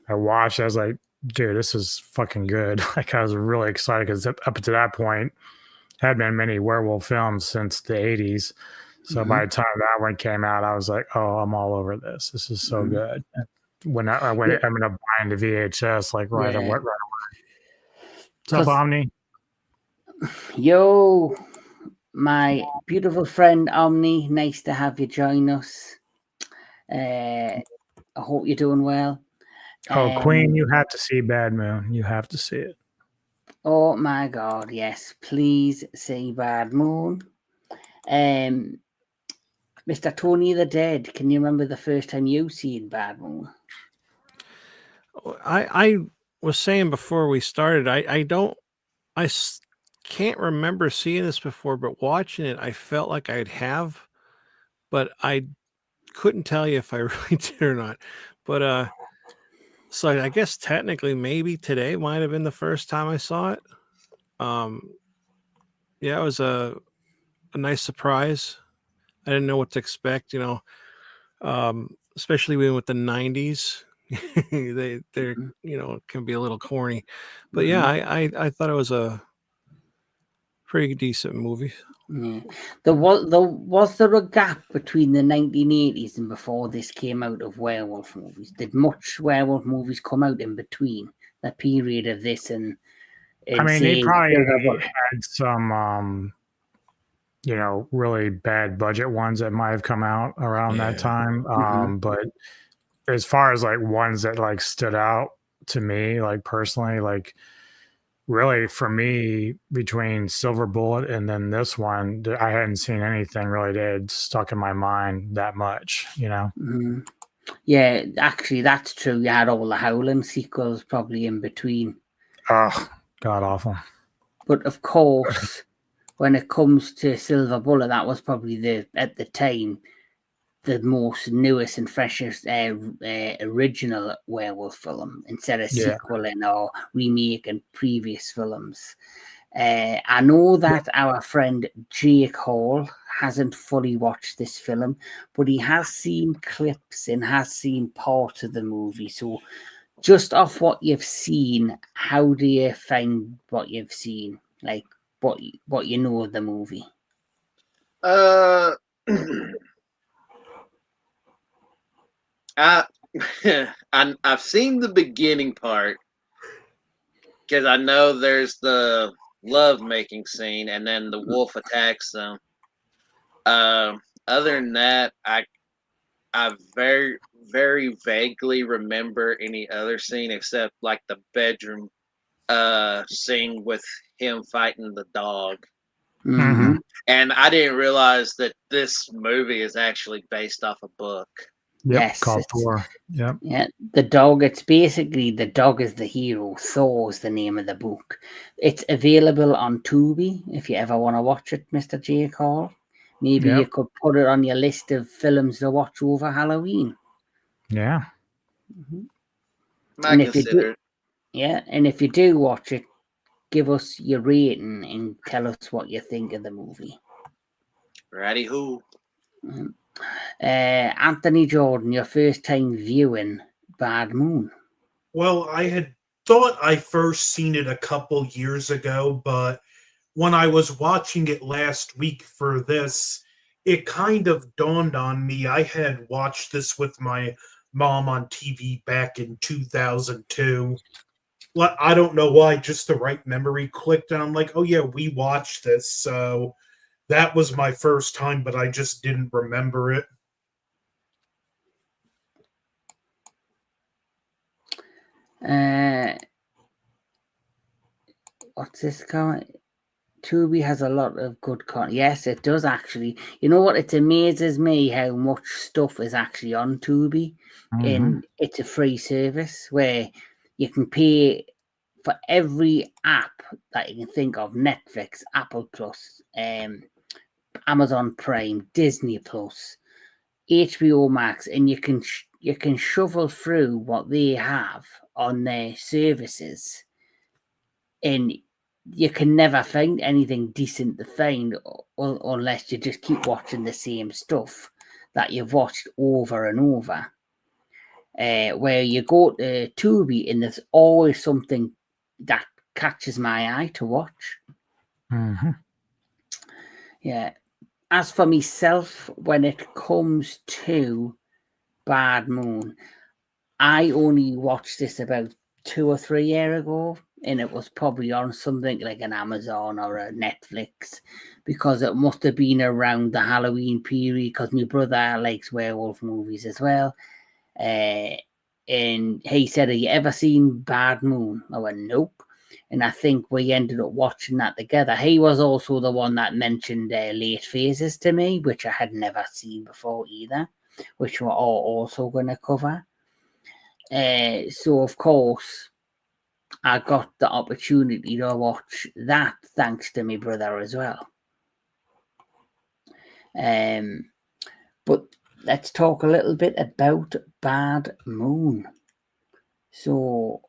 I watched it. I was like, dude, this is fucking good. Like I was really excited because up to that point hadn't been many werewolf films since the 80s. So by the time that one came out, I was like, oh, I'm all over this. This is so good. When I went, I'm going to buy into VHS like right away. What's up, Omni? Yo, my beautiful friend Omni, nice to have you join us. I hope you're doing well. Oh, Queen, you have to see Bad Moon. You have to see it. Oh my God, yes. Please see Bad Moon. Mr. Tony the Dead, can you remember the first time you seen Bad Moon? I was saying before we started, I can't remember seeing this before, but watching it, I felt like I'd have, but I couldn't tell you if I really did or not. But so I guess technically maybe today might have been the first time I saw it. Yeah, it was a nice surprise. I didn't know what to expect, especially with the 90s. They're can be a little corny, but yeah, I thought it was a pretty decent movie. Yeah. Was there a gap between the 1980s and before this came out of werewolf movies? Did much werewolf movies come out in between the period of this and I mean, they say probably Silver Bullet? had some, really bad budget ones that might have come out around that time. But as far as like ones that like stood out to me, like personally, like really for me between Silver Bullet and then this one, I hadn't seen anything really that had stuck in my mind that much, Yeah, actually, that's true. You had all the Howling sequels probably in between. Oh, god awful. But of course, when it comes to Silver Bullet, that was probably at the time the most newest and freshest original werewolf film instead of sequeling or remaking previous films. I know that our friend Jake Hall hasn't fully watched this film, but he has seen clips and has seen part of the movie. So just off what you've seen, how do you find what you've seen? Like what you know of the movie? I've seen the beginning part because I know there's the love making scene and then the wolf attacks them. Other than that, I very very vaguely remember any other scene except like the bedroom scene with him fighting the dog. And I didn't realize that this movie is actually based off a book. Yes, called Thor. Yep. Yeah, the dog. It's basically the dog is the hero. Thor is the name of the book. It's available on Tubi if you ever want to watch it, Mr. J. Call. Maybe you could put it on your list of films to watch over Halloween. Yeah. And if you do, and if you do watch it, give us your rating and tell us what you think of the movie. Righty hoo. Anthony Jordan, your first time viewing Bad Moon. Well, I had thought I first seen it a couple years ago, but when I was watching it last week for this, it kind of dawned on me. I had watched this with my mom on TV back in 2002. I don't know why, just the right memory clicked, and I'm like, oh yeah, we watched this. So that was my first time, but I just didn't remember it. What's this called? Tubi has a lot of good content. Yes, it does actually. You know what? It amazes me how much stuff is actually on Tubi. And it's a free service where you can pay for every app that you can think of: Netflix, Apple Plus, Amazon Prime, Disney Plus, HBO Max, and you can shovel through what they have on their services, and you can never find anything decent to find unless you just keep watching the same stuff that you've watched over and over. Where you go to Tubi and there's always something that catches my eye to watch. Yeah. As for myself, when it comes to Bad Moon, I only watched this about 2 or 3 years ago, and it was probably on something like an Amazon or a Netflix, because it must have been around the Halloween period, because my brother likes werewolf movies as well. And he said, have you ever seen Bad Moon? I went, nope. And I think we ended up watching that together. He was also the one that mentioned Late Phases to me, which I had never seen before either, which we're also going to cover. So, of course, I got the opportunity to watch that thanks to my brother as well. But let's talk a little bit about Bad Moon. So,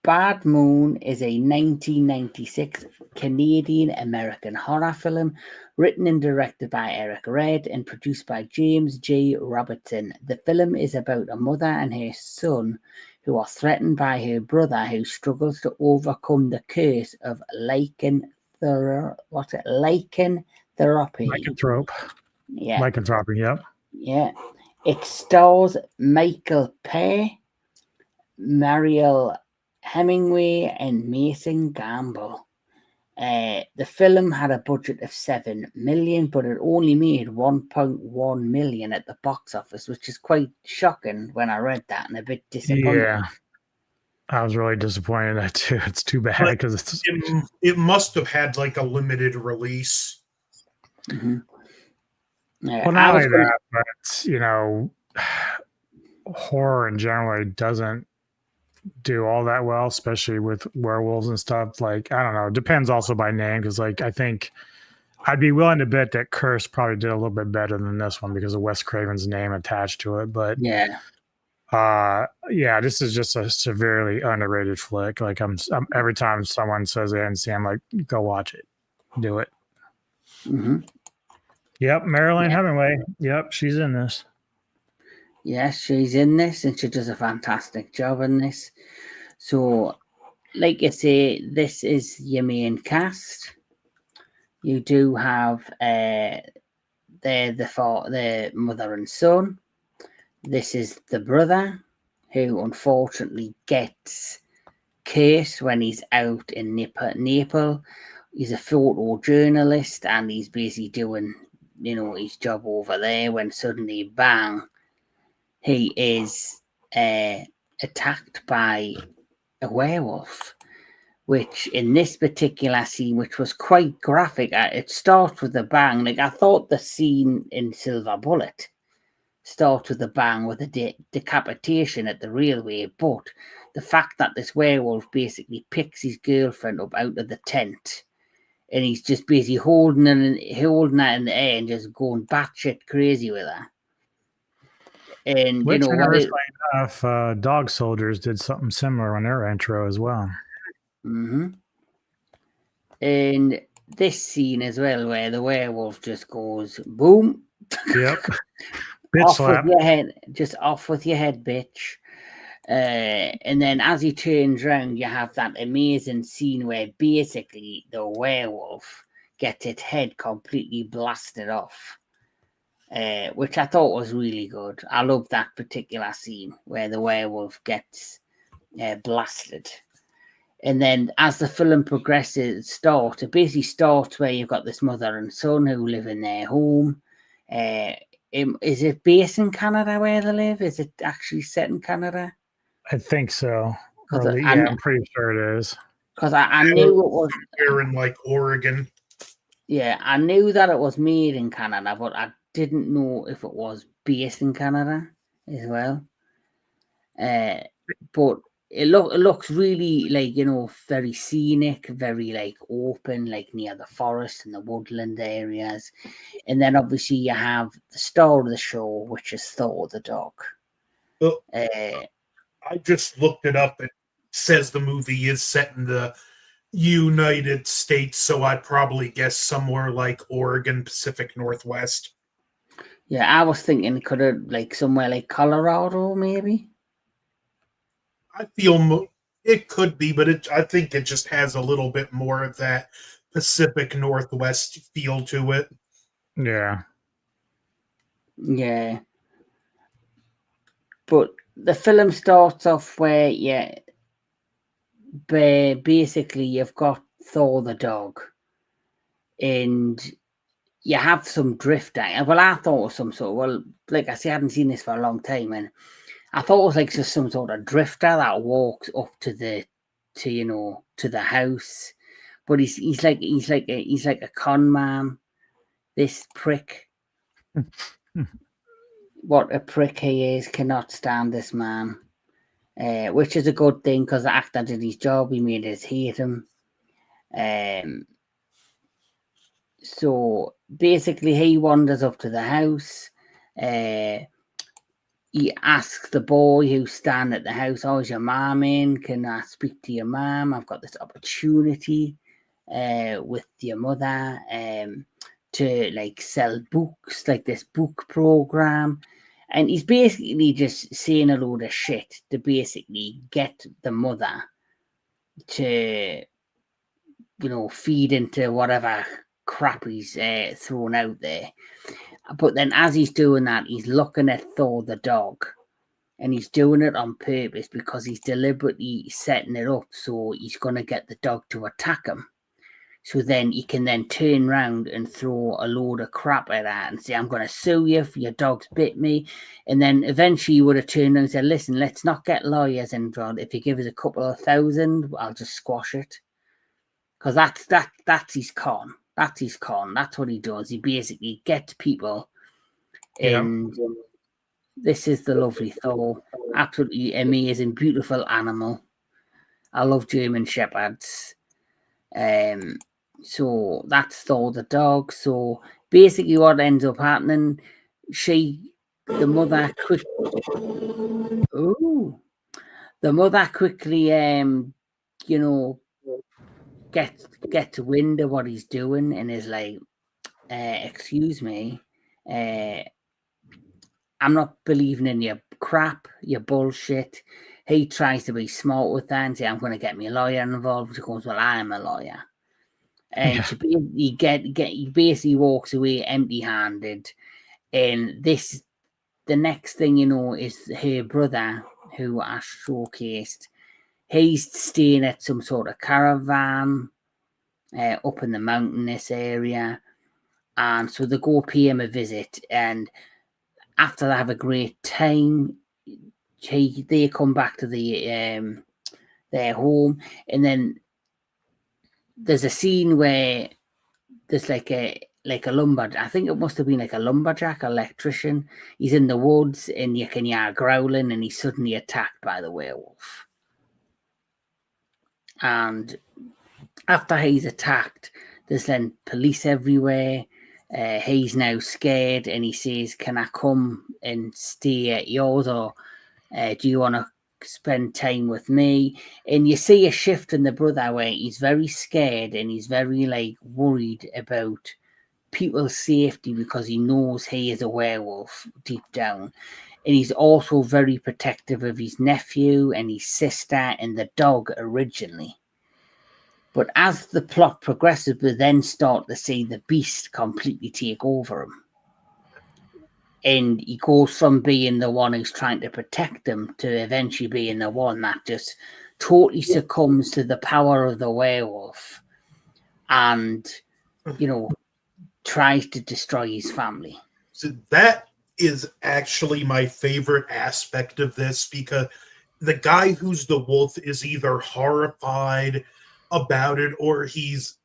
Bad Moon is a 1996 Canadian-American horror film written and directed by Eric Red and produced by James J. Robertson. The film is about a mother and her son who are threatened by her brother who struggles to overcome the curse of lycanthropy. Lycanthrope. Yeah. Lycanthropy, yep. Yeah. It stars Michael Pear, Mariel Hemingway, and Mason Gamble. The film had a budget of $7 million, but it only made $1.1 million at the box office, which is quite shocking when I read that and a bit disappointing. Yeah. I was really disappointed in that too. It's too bad because it's It must have had like a limited release. Mm-hmm. Yeah, well, not only that, but you know, horror in general doesn't do all that well, especially with werewolves and stuff. Like, I don't know, it depends also by name because, like, I think I'd be willing to bet that Curse probably did a little bit better than this one because of Wes Craven's name attached to it. But yeah, this is just a severely underrated flick. Like, I'm every time someone says they haven't seen, I'm like, go watch it, do it. Mm-hmm. Yep, Marilyn Hemingway. Yep, she's in this. Yes, she's in this and she does a fantastic job in this. So, like I say, this is your main cast. You do have the mother and son. This is the brother who unfortunately gets cursed when he's out in Nepal. He's a photojournalist and he's basically doing, his job over there when suddenly, bang, he is attacked by a werewolf, which in this particular scene, which was quite graphic, it starts with a bang. Like, I thought the scene in Silver Bullet starts with a bang with a decapitation at the railway, but the fact that this werewolf basically picks his girlfriend up out of the tent and he's just basically holding her in the air and just going batshit crazy with her. And which, interestingly enough, Dog Soldiers did something similar on their intro as well. Mm-hmm. And this scene as well, where the werewolf just goes boom. Yep. Off slap. with your head, just off with your head, bitch. And then as he turns around, you have that amazing scene where basically the werewolf gets its head completely blasted off, which I thought was really good. I love that particular scene where the werewolf gets blasted. And then as the film progresses, it basically starts where you've got this mother and son who live in their home. Is it based in Canada where they live? Is it actually set in Canada? I think so. I'm pretty sure it is. Because I knew it was here in like Oregon. Yeah, I knew that it was made in Canada, but I didn't know if it was based in Canada as well. But it looks really like, very scenic, very like open, like near the forest and the woodland areas. And then obviously you have the star of the show, which is Thor the dog. Well, I just looked it up. It says the movie is set in the United States, so I'd probably guess somewhere like Oregon, Pacific Northwest. Yeah, I was thinking could it like somewhere like Colorado, maybe. I feel it could be, but I think it just has a little bit more of that Pacific Northwest feel to it. Yeah. Yeah. But the film starts off where, basically you've got Thor the dog, and you have some drifting. Well, I thought it was some sort of, like I say, I haven't seen this for a long time, and I thought it was like just some sort of drifter that walks up to the house, but he's like a con man. This prick. What a prick he is! Cannot stand this man. Which is a good thing because the actor did his job. He made us hate him. So basically, he wanders up to the house. he asks the boy who's standing at the house, "Oh, is your mom in? Can I speak to your mom? I've got this opportunity with your mother to like sell books, like this book program." And he's basically just saying a load of shit to basically get the mother to, feed into whatever crap he's thrown out there. But then as he's doing that, he's looking at Thor the dog. And he's doing it on purpose because he's deliberately setting it up so he's going to get the dog to attack him. So then he can then turn around and throw a load of crap at that and say, "I'm going to sue you for your dog's bit me." And then eventually he would have turned around and said, "Listen, let's not get lawyers involved. If you give us a couple of $1,000, I'll just squash it." Because that's his con. That's his con. That's what he does. He basically gets people in. This is the lovely Thor. Absolutely amazing, beautiful animal. I love German Shepherds. So that's Thor the dog. So basically what ends up happening, the mother quickly gets wind of what he's doing and is like, "Excuse me, I'm not believing in your crap, your bullshit." He tries to be smart with that and say, "I'm going to get me a lawyer involved." She goes, "Well, I'm a lawyer." And he basically walks away empty-handed. And the next thing you know is her brother, who I showcased. He's staying at some sort of caravan up in the mountainous area. And so they go pay him a visit. And after they have a great time, they come back to their home. And then there's a scene where there's like a lumberjack. I think it must have been like a lumberjack, electrician. He's in the woods and you can hear growling, and he's suddenly attacked by the werewolf. And after he's attacked, there's then police everywhere. He's now scared and he says, "Can I come and stay at yours, or do you want to spend time with me?" And you see a shift in the brother where he's very scared and he's very like worried about people's safety because he knows he is a werewolf deep down. And he's also very protective of his nephew and his sister and the dog originally. But as the plot progresses, we then start to see the beast completely take over him. And he goes from being the one who's trying to protect them to eventually being the one that just totally succumbs to the power of the werewolf and, tries to destroy his family. So that is actually my favorite aspect of this, because the guy who's the wolf is either horrified about it or he's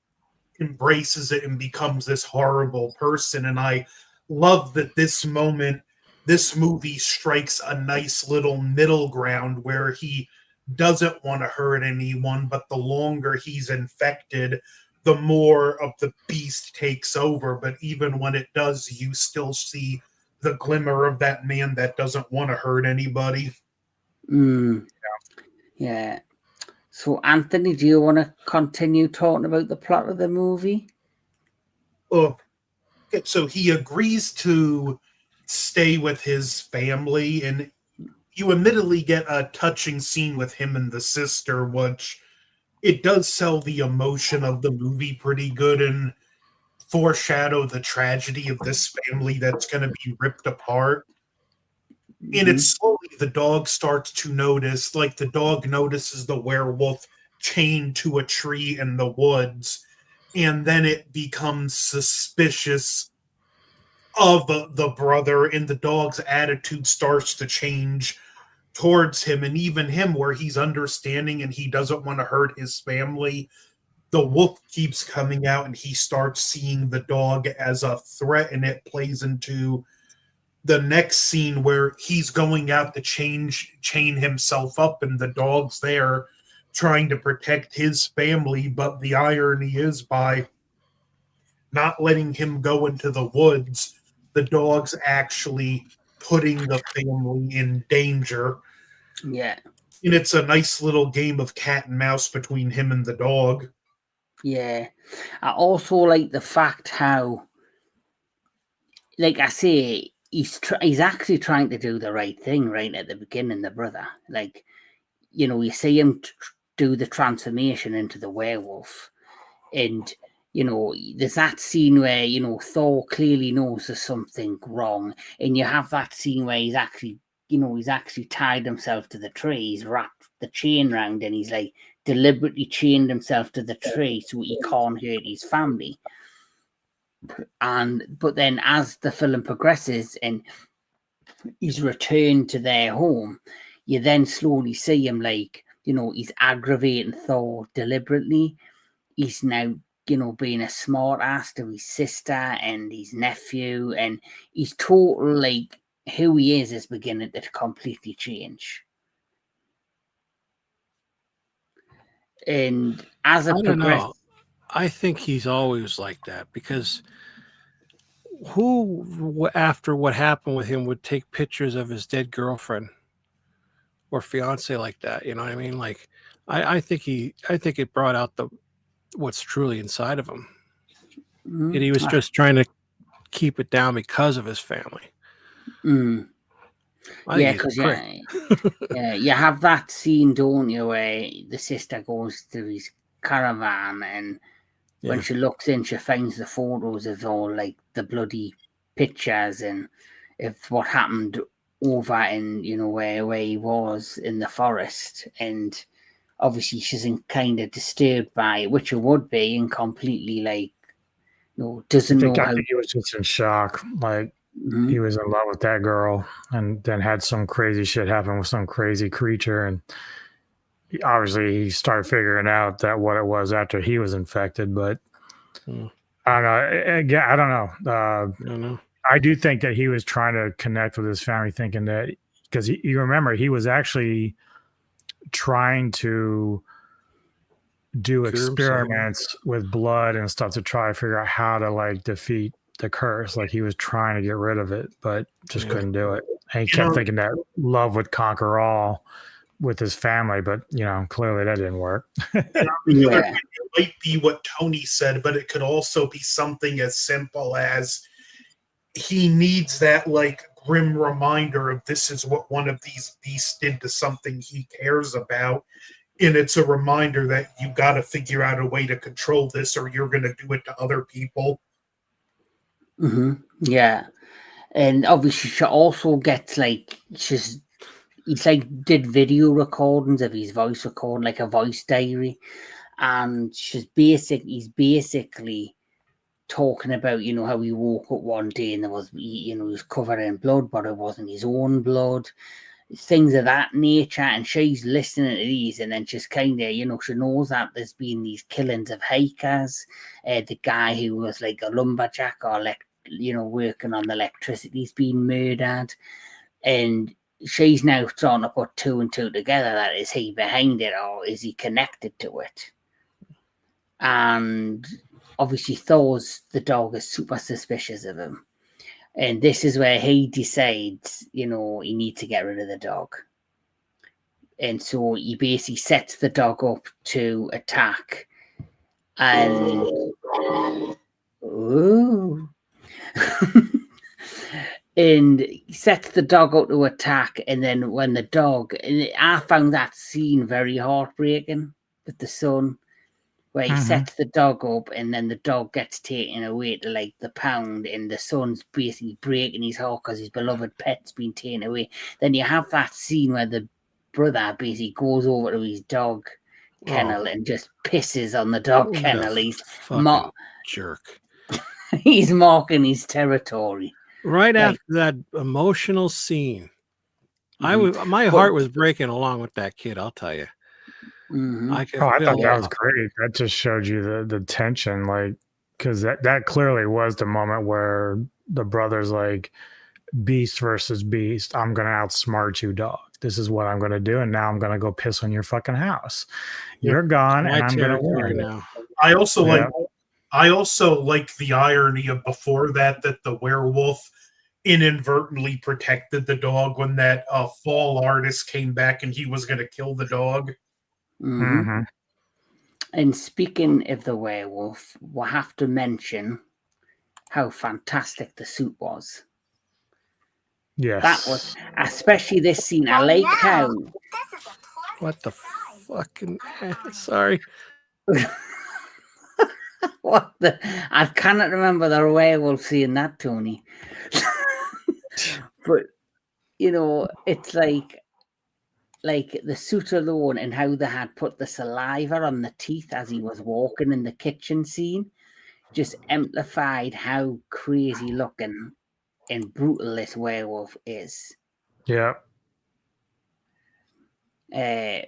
embraces it and becomes this horrible person. And I love that this movie strikes a nice little middle ground where he doesn't want to hurt anyone, but the longer he's infected, the more of the beast takes over. But even when it does, you still see the glimmer of that man that doesn't want to hurt anybody. Yeah. So, Anthony, do you want to continue talking about the plot of the movie? So he agrees to stay with his family, and you admittedly get a touching scene with him and the sister, which it does sell the emotion of the movie pretty good and foreshadow the tragedy of this family that's going to be ripped apart. And it's slowly the dog starts to notice, like the dog notices the werewolf chained to a tree in the woods, and then it becomes suspicious of the brother, and the dog's attitude starts to change towards him, and even him, where he's understanding and he doesn't want to hurt his family. The wolf keeps coming out and he starts seeing the dog as a threat, and it plays into the next scene where he's going out to chain himself up, and the dog's there trying to protect his family. But the irony is, by not letting him go into the woods, the dog's actually putting the family in danger. Yeah. And it's a nice little game of cat and mouse between him and the dog. Yeah. I also like the fact how, like I say, he's actually trying to do the right thing right at the beginning, the brother. Like, you know, you see him do the transformation into the werewolf. And, you know, there's that scene where, you know, Thor clearly knows there's something wrong. And you have that scene where he's actually, you know, he's actually tied himself to the tree. He's wrapped the chain round and he's like deliberately chained himself to the tree so he can't hurt his family. But then as the film progresses and he's returned to their home, you then slowly see him, like, you know, he's aggravating Thor deliberately. He's now, you know, being a smart ass to his sister and his nephew, and he's total, like, who he is beginning to completely change. And as it progresses, I think he's always like that, because who, after what happened with him, would take pictures of his dead girlfriend or fiance like that? You know what I mean? Like, I think it brought out what's truly inside of him. And he was just trying to keep it down because of his family. Yeah, because yeah, you have that scene, don't you, where the sister goes to his caravan, and when she looks in, she finds the photos of all, like, the bloody pictures and of what happened over in, you know, where he was in the forest. And obviously she's kind of disturbed by it, which it would be, and completely, like, you know, doesn't know how. I think he was just in shock. Like, he was in love with that girl and then had some crazy shit happen with some crazy creature. And obviously he started figuring out that what it was after he was infected. But I don't know. Again, I don't know. I don't know. I do think that he was trying to connect with his family, thinking that, because you remember, he was actually trying to do experiments with blood and stuff to try to figure out how to, like, defeat the curse. Like, he was trying to get rid of it, but just couldn't do it. And he kept thinking that love would conquer all with his family, but, you know, clearly that didn't work. It might be what Tony said, but it could also be something as simple as he needs that, like, grim reminder of this is what one of these beasts did to something he cares about. And it's a reminder that you got to figure out a way to control this, or you're going to do it to other people. Yeah. And obviously she also gets, like, he's like did video recordings of his voice recording, like a voice diary. And he's basically talking about, you know, how he woke up one day and there was, you know, he was covered in blood, but it wasn't his own blood. Things of that nature. And she's listening to these, and then she's kind of, you know, she knows that there's been these killings of hikers. The guy who was like a lumberjack or, like, you know, working on the electricity's been murdered. And she's now trying to put two and two together. That is he behind it, or is he connected to it? And obviously Thor's the dog is super suspicious of him. And this is where he decides, you know, he needs to get rid of the dog. And so he basically sets the dog up to attack. And and he sets the dog up to attack. And then when the dog, and I found that scene very heartbreaking with the son, where he sets the dog up and then the dog gets taken away to, like, the pound, and the son's basically breaking his heart because his beloved pet's been taken away. Then you have that scene where the brother basically goes over to his dog kennel and just pisses on the dog kennel. He's jerk. He's marking his territory. Right after that emotional scene, my heart was breaking along with that kid, I'll tell you. I thought that was great. That just showed you the tension, like, because that clearly was the moment where the brother's like, beast versus beast. I'm going to outsmart you, dog. This is what I'm going to do, and now I'm going to go piss on your fucking house. You're gone, and I'm going to win now. I also like the irony of before that the werewolf inadvertently protected the dog when that fall artist came back and he was going to kill the dog. Mm-hmm. And speaking of the werewolf, we'll have to mention how fantastic the suit was. Yes. That was, especially this scene. I like how. What the fucking? Sorry. What the? I cannot remember the werewolf seeing that, Tony. But you know, it's like the suit alone and how they had put the saliva on the teeth as he was walking in the kitchen scene just amplified how crazy looking and brutal this werewolf is. Yeah.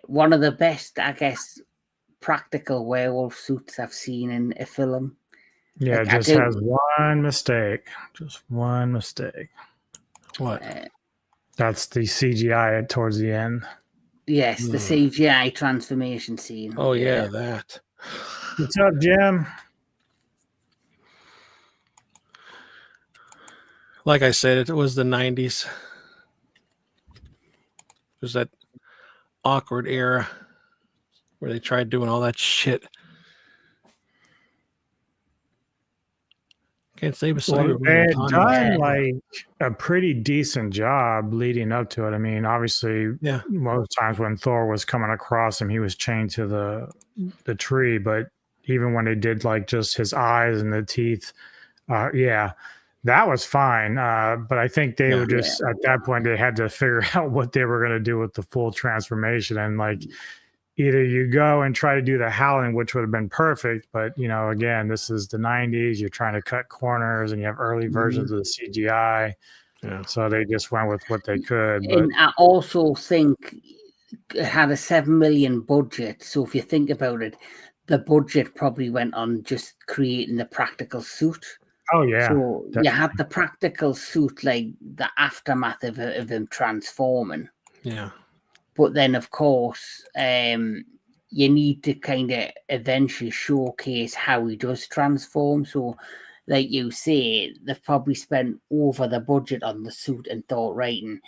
One of the best, I guess, practical werewolf suits I've seen in a film. Yeah, Like, it just has one mistake. Just one mistake. What? That's the CGI towards the end. Yes, the CGI transformation scene. Oh yeah, that. What's up, Jim? Like I said, it was the 90s. It was that awkward era where they tried doing all that shit. Can't say beside Well, they had done like a pretty decent job leading up to it. I mean, obviously, yeah, most times when Thor was coming across him, he was chained to the tree. But even when they did like just his eyes and the teeth, yeah, that was fine. But I think they were just at that point they had to figure out what they were going to do with the full transformation, and like either you go and try to do the howling, which would have been perfect, but you know, again, this is the 90s. You're trying to cut corners, and you have early versions of the CGI. Yeah. So they just went with what they could. But and I also think it had a 7 million budget. So if you think about it, the budget probably went on just creating the practical suit. Oh yeah. So definitely. You had the practical suit, like the aftermath of him transforming. Yeah. But then, of course, you need to kind of eventually showcase how he does transform. So, like you say, they've probably spent over the budget on the suit and thought, right, and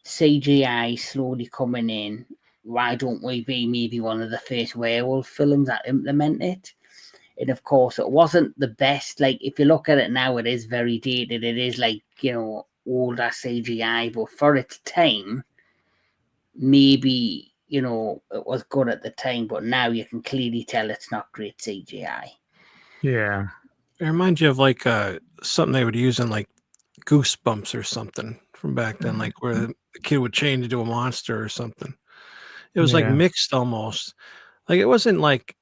CGI slowly coming in. Why don't we be maybe one of the first werewolf films that implement it? And of course, it wasn't the best. Like, if you look at it now, it is very dated. It is like, you know, older CGI, but for its time, maybe, you know, it was good at the time, but now you can clearly tell it's not great CGI. Yeah. It reminds you of like something they would use in like Goosebumps or something from back then, like where the kid would change into a monster or something. It was like mixed almost. Like it wasn't like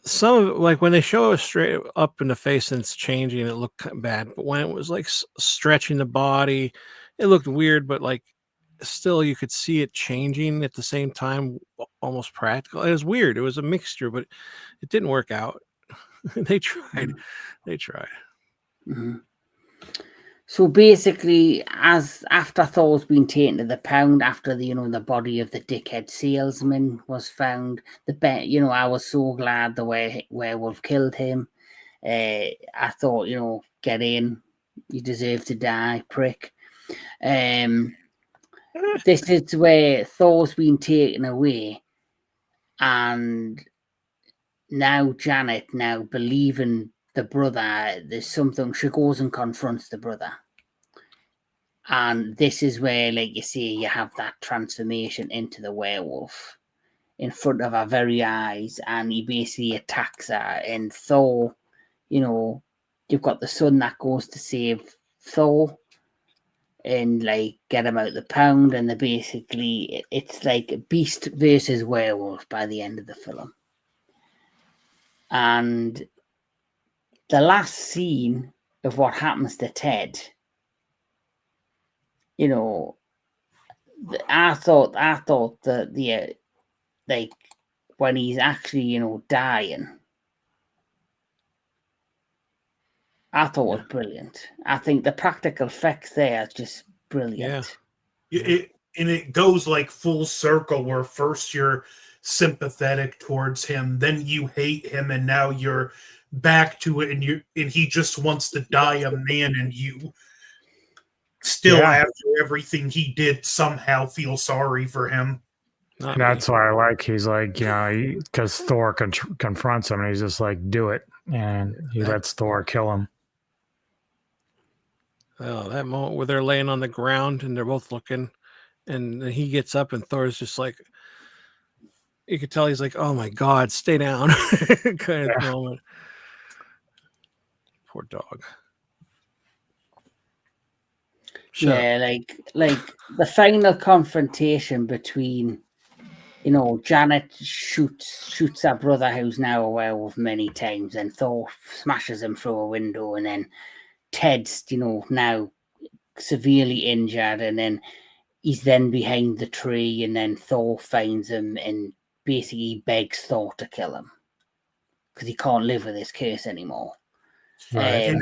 some of like when they show it straight up in the face and it's changing, it looked bad. But when it was like stretching the body, it looked weird, but like still you could see it changing at the same time, almost practical. It was weird. It was a mixture, but it didn't work out. They tried. Mm-hmm. So basically, as after Thor's been taken to the pound, after the, you know, the body of the dickhead salesman was found, I was so glad the werewolf killed him. I thought, you know, get in, you deserve to die, prick. This is where Thor's been taken away, and now Janet, now believing the brother, there's something, she goes and confronts the brother. And this is where, like you say, you have that transformation into the werewolf in front of our very eyes, and he basically attacks her. And Thor, you know, you've got the son that goes to save Thor and like get him out the pound, and it's like beast versus werewolf by the end of the film. And the last scene of what happens to Ted, you know, I thought that like when he's actually, you know, dying, I thought was brilliant. I think the practical effects there are just brilliant. It goes like full circle where first you're sympathetic towards him, then you hate him, and now you're back to it, and he just wants to die a man, and you still, Yeah. after everything he did, somehow feel sorry for him. Not And that's why I like, he's like, you know, because Thor confronts him and he's just like, do it. And he lets Thor kill him. Oh, that moment where they're laying on the ground and they're both looking, and then he gets up and Thor's just like, you could tell he's like, oh my God, stay down kind of moment. Poor dog. Shut up. Yeah, like the final confrontation between, you know, Janet shoots her brother who's now a werewolf many times, and Thor smashes him through a window, and then Ted's, you know, now severely injured, and then he's then behind the tree, and then Thor finds him and basically begs Thor to kill him because he can't live with his curse anymore. Right. And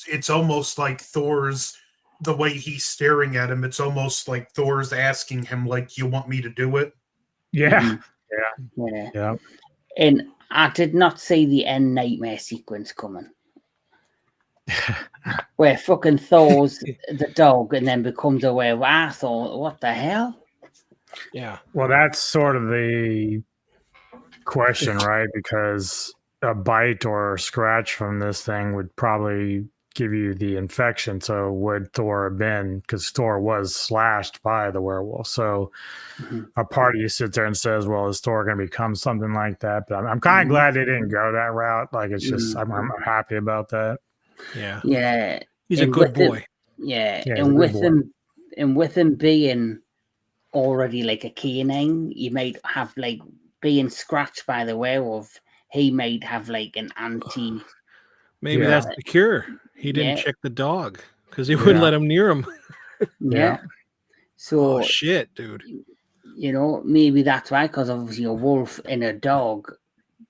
it's almost like Thor's, the way he's staring at him, it's almost like Thor's asking him, like, you want me to do it? Yeah. Yeah. And I did not see the end nightmare sequence coming. Where fucking Thor's the dog and then becomes a werewolf. I thought, what the hell? Yeah. Well, that's sort of the question, right? Because a bite or scratch from this thing would probably give you the infection. So would Thor have been, because Thor was slashed by the werewolf. So a part of you sits there and says, well, is Thor going to become something like that? But I'm kind of glad they didn't go that route. Like, it's just, I'm happy about that. Yeah. Yeah. He's a good boy. And with him being already like a canine, you might have like being scratched by the werewolf, he might have like an anti. Maybe that's the cure. He didn't check the dog because he wouldn't let him near him. So shit, dude. You know, maybe that's why, because obviously a wolf and a dog,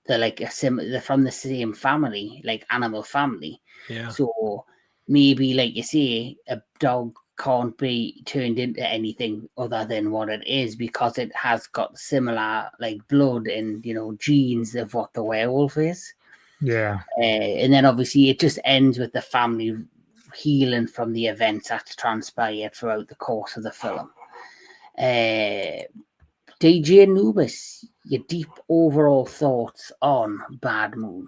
they're like they're from the same family, like animal family. Yeah. So maybe, like you say, a dog can't be turned into anything other than what it is because it has got similar like blood and, you know, genes of what the werewolf is. Yeah. And then obviously it just ends with the family healing from the events that transpired throughout the course of the film. DJ Anubis, your deep overall thoughts on Bad Moon?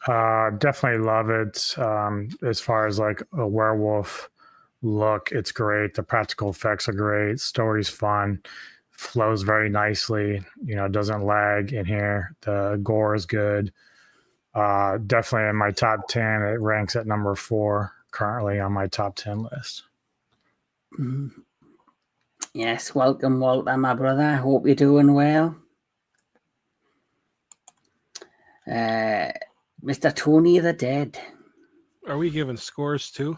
Definitely love it. As far as like a werewolf look, it's great. The practical effects are great. Story's fun. Flows very nicely. You know, doesn't lag in here. The gore is good. Definitely in my top 10. It ranks at number 4 currently on my top 10 list. Yes, welcome, Walter, my brother. I hope you're doing well. Mr. Tony the Dead. Are we giving scores too?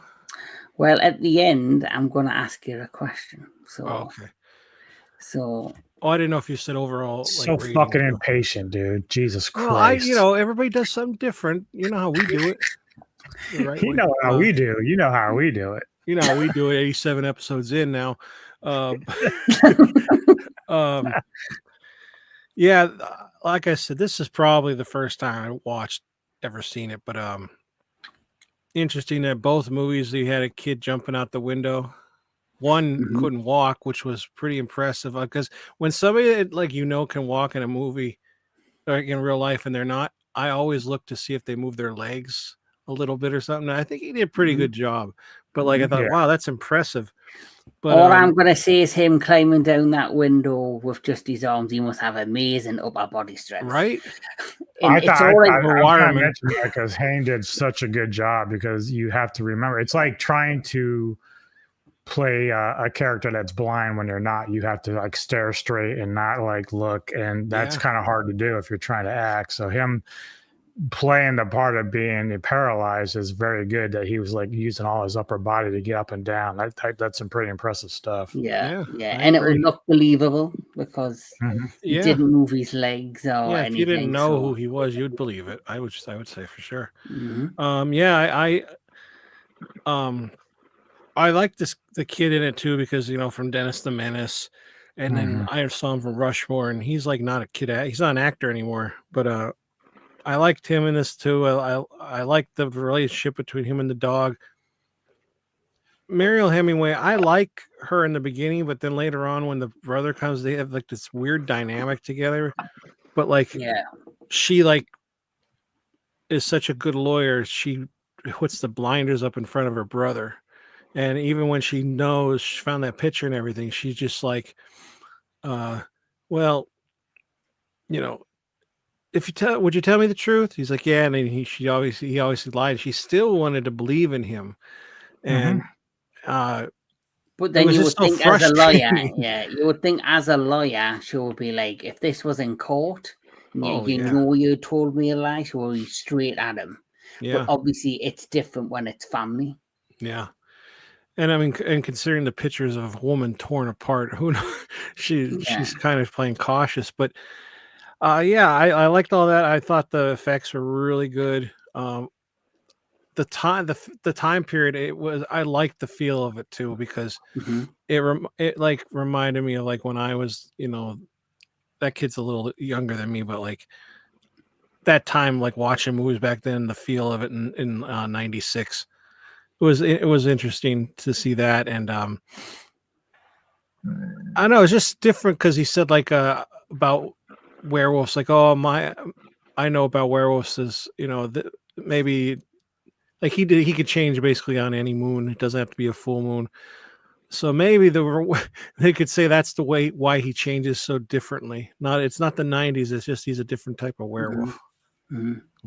Well, at the end, I'm going to ask you a question. So, okay. So, I didn't know if you said overall. So like, fucking impatient, dude. Jesus Christ. Well, everybody does something different. You know how we do it. Right, you know how we do. You know how we do it. You know how we do it. 87 episodes in now. Yeah, like I said, this is probably the first time I ever seen it, but interesting that both movies you had a kid jumping out the window. One couldn't walk, which was pretty impressive because when somebody like can walk in a movie or in real life and they're not, I always look to see if they move their legs a little bit or something. I think he did a pretty good job, but like I thought, wow, that's impressive. But all I'm going to say is him climbing down that window with just his arms. He must have amazing upper body strength, right? I mentioned that because Hayne did such a good job because you have to remember it's like trying to play a character that's blind when they're not. You have to like stare straight and not like look, and that's kind of hard to do if you're trying to act. So him playing the part of being paralyzed is very good, that he was like using all his upper body to get up and down. That's some pretty impressive stuff. Yeah. And it would look believable because he didn't move his legs or anything. If you didn't know who he was, you'd believe it. I would say for sure. I like the kid in it too because from Dennis the Menace, and then I saw him from Rushmore, and he's like not a kid. He's not an actor anymore, but I liked him in this too. I like the relationship between him and the dog. Mariel Hemingway, I like her in the beginning, but then later on when the brother comes, they have like this weird dynamic together. But like Yeah. she like is such a good lawyer, she puts the blinders up in front of her brother. And even when she knows she found that picture and everything, she's just like, well, you know, would you tell me the truth? He's like, yeah. And then he obviously lied. She still wanted to believe in him. And But it then was you just would so think as a lawyer, frustrating. yeah, you would think as a lawyer, she would be like, if this was in court, and Oh, you yeah. know you told me a lie, she would be straight at him. But Yeah. obviously, it's different when it's family. Yeah. And I mean, and considering the pictures of a woman torn apart, who knows? She's kind of playing cautious, but yeah, I liked all that. I thought the effects were really good. The time period, I liked the feel of it too, because it like reminded me of like when I was, that kid's a little younger than me, but like that time, like watching movies back then, the feel of it in '96. It was interesting to see that. And I know it's just different because he said like about werewolves, like, oh I know about werewolves is, maybe like he could change basically on any moon. It doesn't have to be a full moon. So maybe they could say that's the way why he changes so differently. It's not the '90s. It's just he's a different type of werewolf.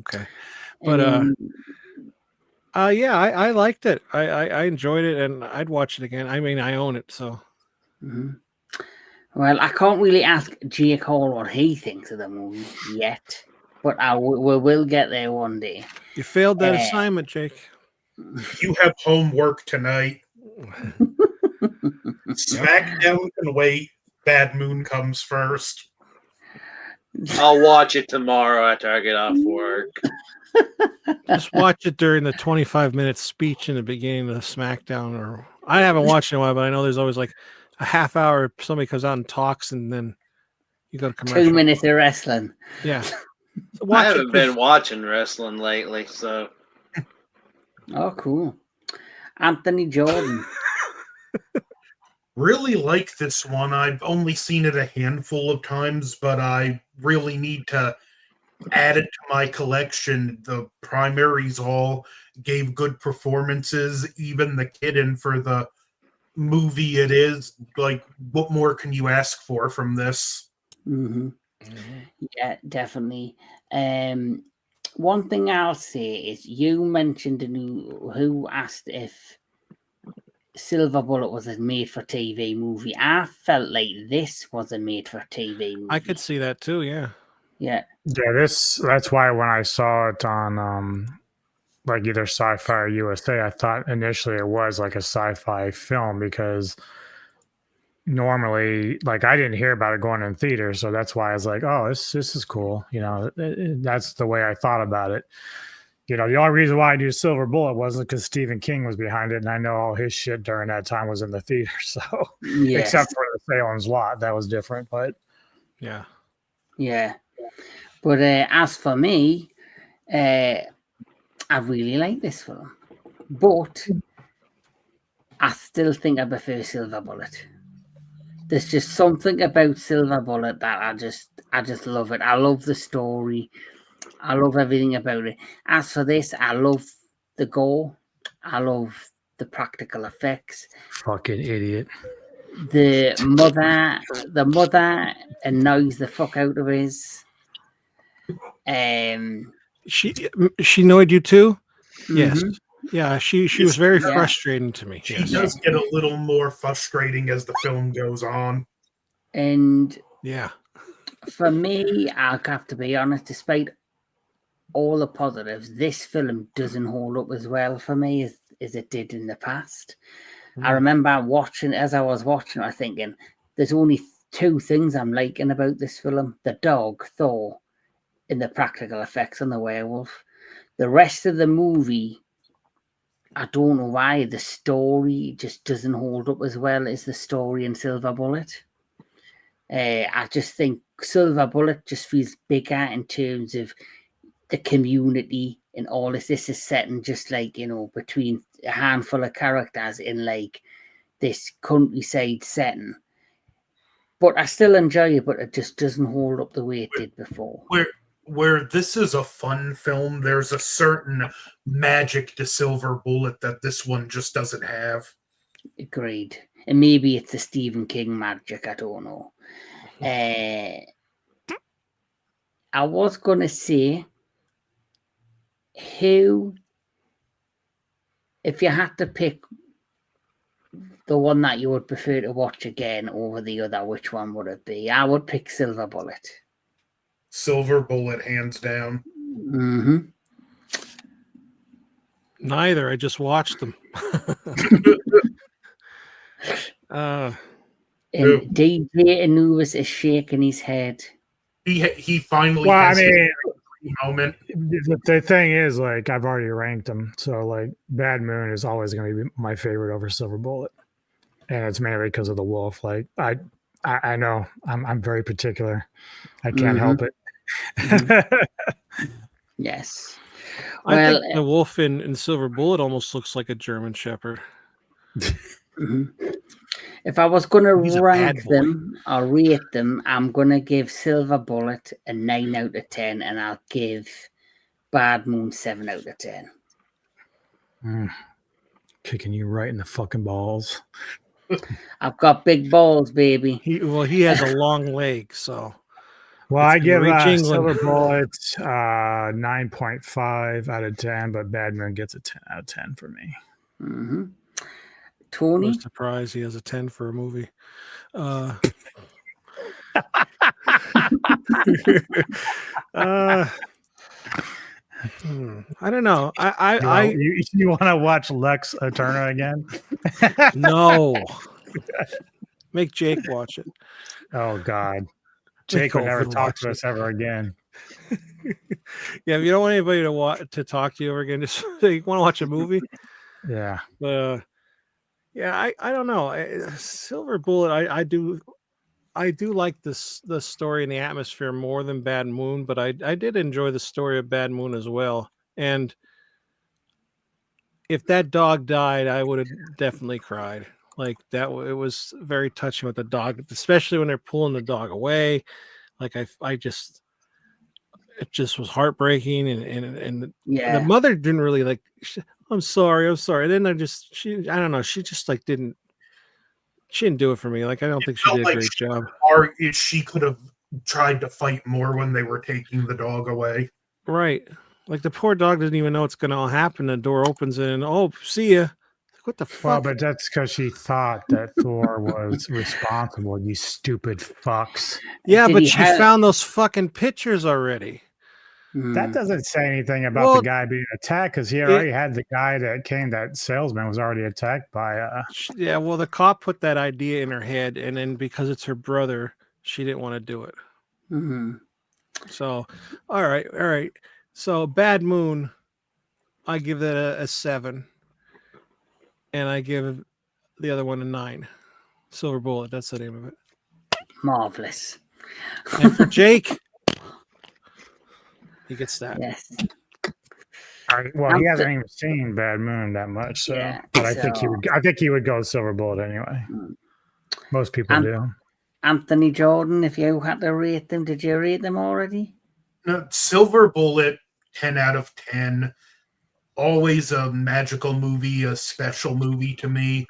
Okay, but yeah, I liked it. I enjoyed it, and I'd watch it again. I mean, I own it, so. Well, I can't really ask Jake Hall what he thinks of the movie yet, but we will get there one day. You failed that assignment, Jake. You have homework tonight. SmackDown can wait. Bad Moon comes first. I'll watch it tomorrow after I get off work. Just watch it during the 25-minute speech in the beginning of the SmackDown. Or I haven't watched it in a while, but I know there's always like a half hour somebody comes out and talks, and then you go to commercial. 2 minutes of wrestling. Yeah. So I haven't been watching wrestling lately, so. Oh, cool. Anthony Jordan. Really like this one. I've only seen it a handful of times, but I really need to add it to my collection. The primaries all gave good performances, even the kid for the movie it is. Like, what more can you ask for from this? Yeah, definitely. One thing I'll say is you mentioned who asked if Silver Bullet was a made-for-TV movie. I felt like this was a made-for-TV movie. I could see that too, yeah. Yeah. Yeah, that's why when I saw it on like either Sci-Fi or USA, I thought initially it was like a sci-fi film, because normally, like, I didn't hear about it going in theaters, so that's why I was like, oh, this is cool. That's the way I thought about it. The only reason why I knew Silver Bullet wasn't because Stephen King was behind it, and I know all his shit during that time was in the theater. So, except for the Salem's Lot, that was different. But yeah. But as for me, I really like this film, but I still think I prefer Silver Bullet. There's just something about Silver Bullet that I just love it. I love the story. I love everything about it. As for this, I love the gore. I love the practical effects. Fucking idiot. The mother annoys the fuck out of us. She annoyed you too? Yes. Yeah, she was very frustrating to me. She does get a little more frustrating as the film goes on. And yeah, for me, I'll have to be honest, despite all the positives, this film doesn't hold up as well for me as it did in the past. I remember I was watching, I was thinking, there's only two things I'm liking about this film: the dog, Thor, and the practical effects on the werewolf. The rest of the movie, I don't know why, the story just doesn't hold up as well as the story in Silver Bullet. I just think Silver Bullet just feels bigger in terms of the community and all this. This is set in just like, between a handful of characters in like this countryside setting. But I still enjoy it, but it just doesn't hold up the way it did before. Where this is a fun film, there's a certain magic to Silver Bullet that this one just doesn't have. Agreed. And maybe it's the Stephen King magic, I don't know. I was going to say, if you had to pick the one that you would prefer to watch again over the other, which one would it be? I would pick Silver Bullet. Silver Bullet, hands down. Mm-hmm. Neither. I just watched them. And DJ Anubis is shaking his head. He finally Well, I has mean, his moment. the thing is, like, I've already ranked them, so like, Bad Moon is always going to be my favorite over Silver Bullet, and it's mainly because of the wolf. Like, I know I'm very particular. I can't help it. Yes. I Well, think the wolf in Silver Bullet almost looks like a German Shepherd. if I was going to He's a rank bad boy. them or rate them, I'm going to give Silver Bullet a 9 out of 10, and I'll give Bad Moon 7 out of 10. Kicking you right in the fucking balls. I've got big balls, baby. He has a long leg, so. Well, I give reach England. Silver Bullet 9.5 out of 10, but Bad Moon gets a 10 out of 10 for me. Mm-hmm. Tony? I'm surprised he has a 10 for a movie. I don't know. You want to watch Lex Eterna again? No. Make Jake watch it. Oh God, Jake will never talk to us ever again. Yeah, if you don't want anybody to talk to you ever again, just you want to watch a movie. Yeah. Yeah, I don't know. Silver Bullet, I do like the story and the atmosphere more than Bad Moon, but I did enjoy the story of Bad Moon as well. And if that dog died, I would have definitely cried. Like that, it was very touching with the dog, especially when they're pulling the dog away. Like it just was heartbreaking, and Yeah. the mother didn't really like. I'm sorry. And then I don't know. She just like didn't do it for me. Like I don't think she did a great job. Or she could have tried to fight more when they were taking the dog away. Right. Like the poor dog doesn't even know what's going to happen. The door opens and see ya. What the fuck? Well, but that's because she thought that Thor was responsible. You stupid fucks. Yeah, but she found those fucking pictures already. That doesn't say anything about the guy being attacked, because he already had the guy that salesman was already attacked by. Yeah, well, the cop put that idea in her head, and then because it's her brother, she didn't want to do it. Mm-hmm. So, all right. So, Bad Moon, I give that a 7. And I give the other one a 9. Silver Bullet, that's the name of it. Marvelous. And for Jake, he gets that. Yes. Well, he hasn't even seen Bad Moon that much, so Yeah, but I think he would go Silver Bullet anyway. Most people do. Anthony Jordan, if you had to rate them, did you rate them already? No, Silver Bullet, 10 out of 10. Always a magical movie, a special movie to me.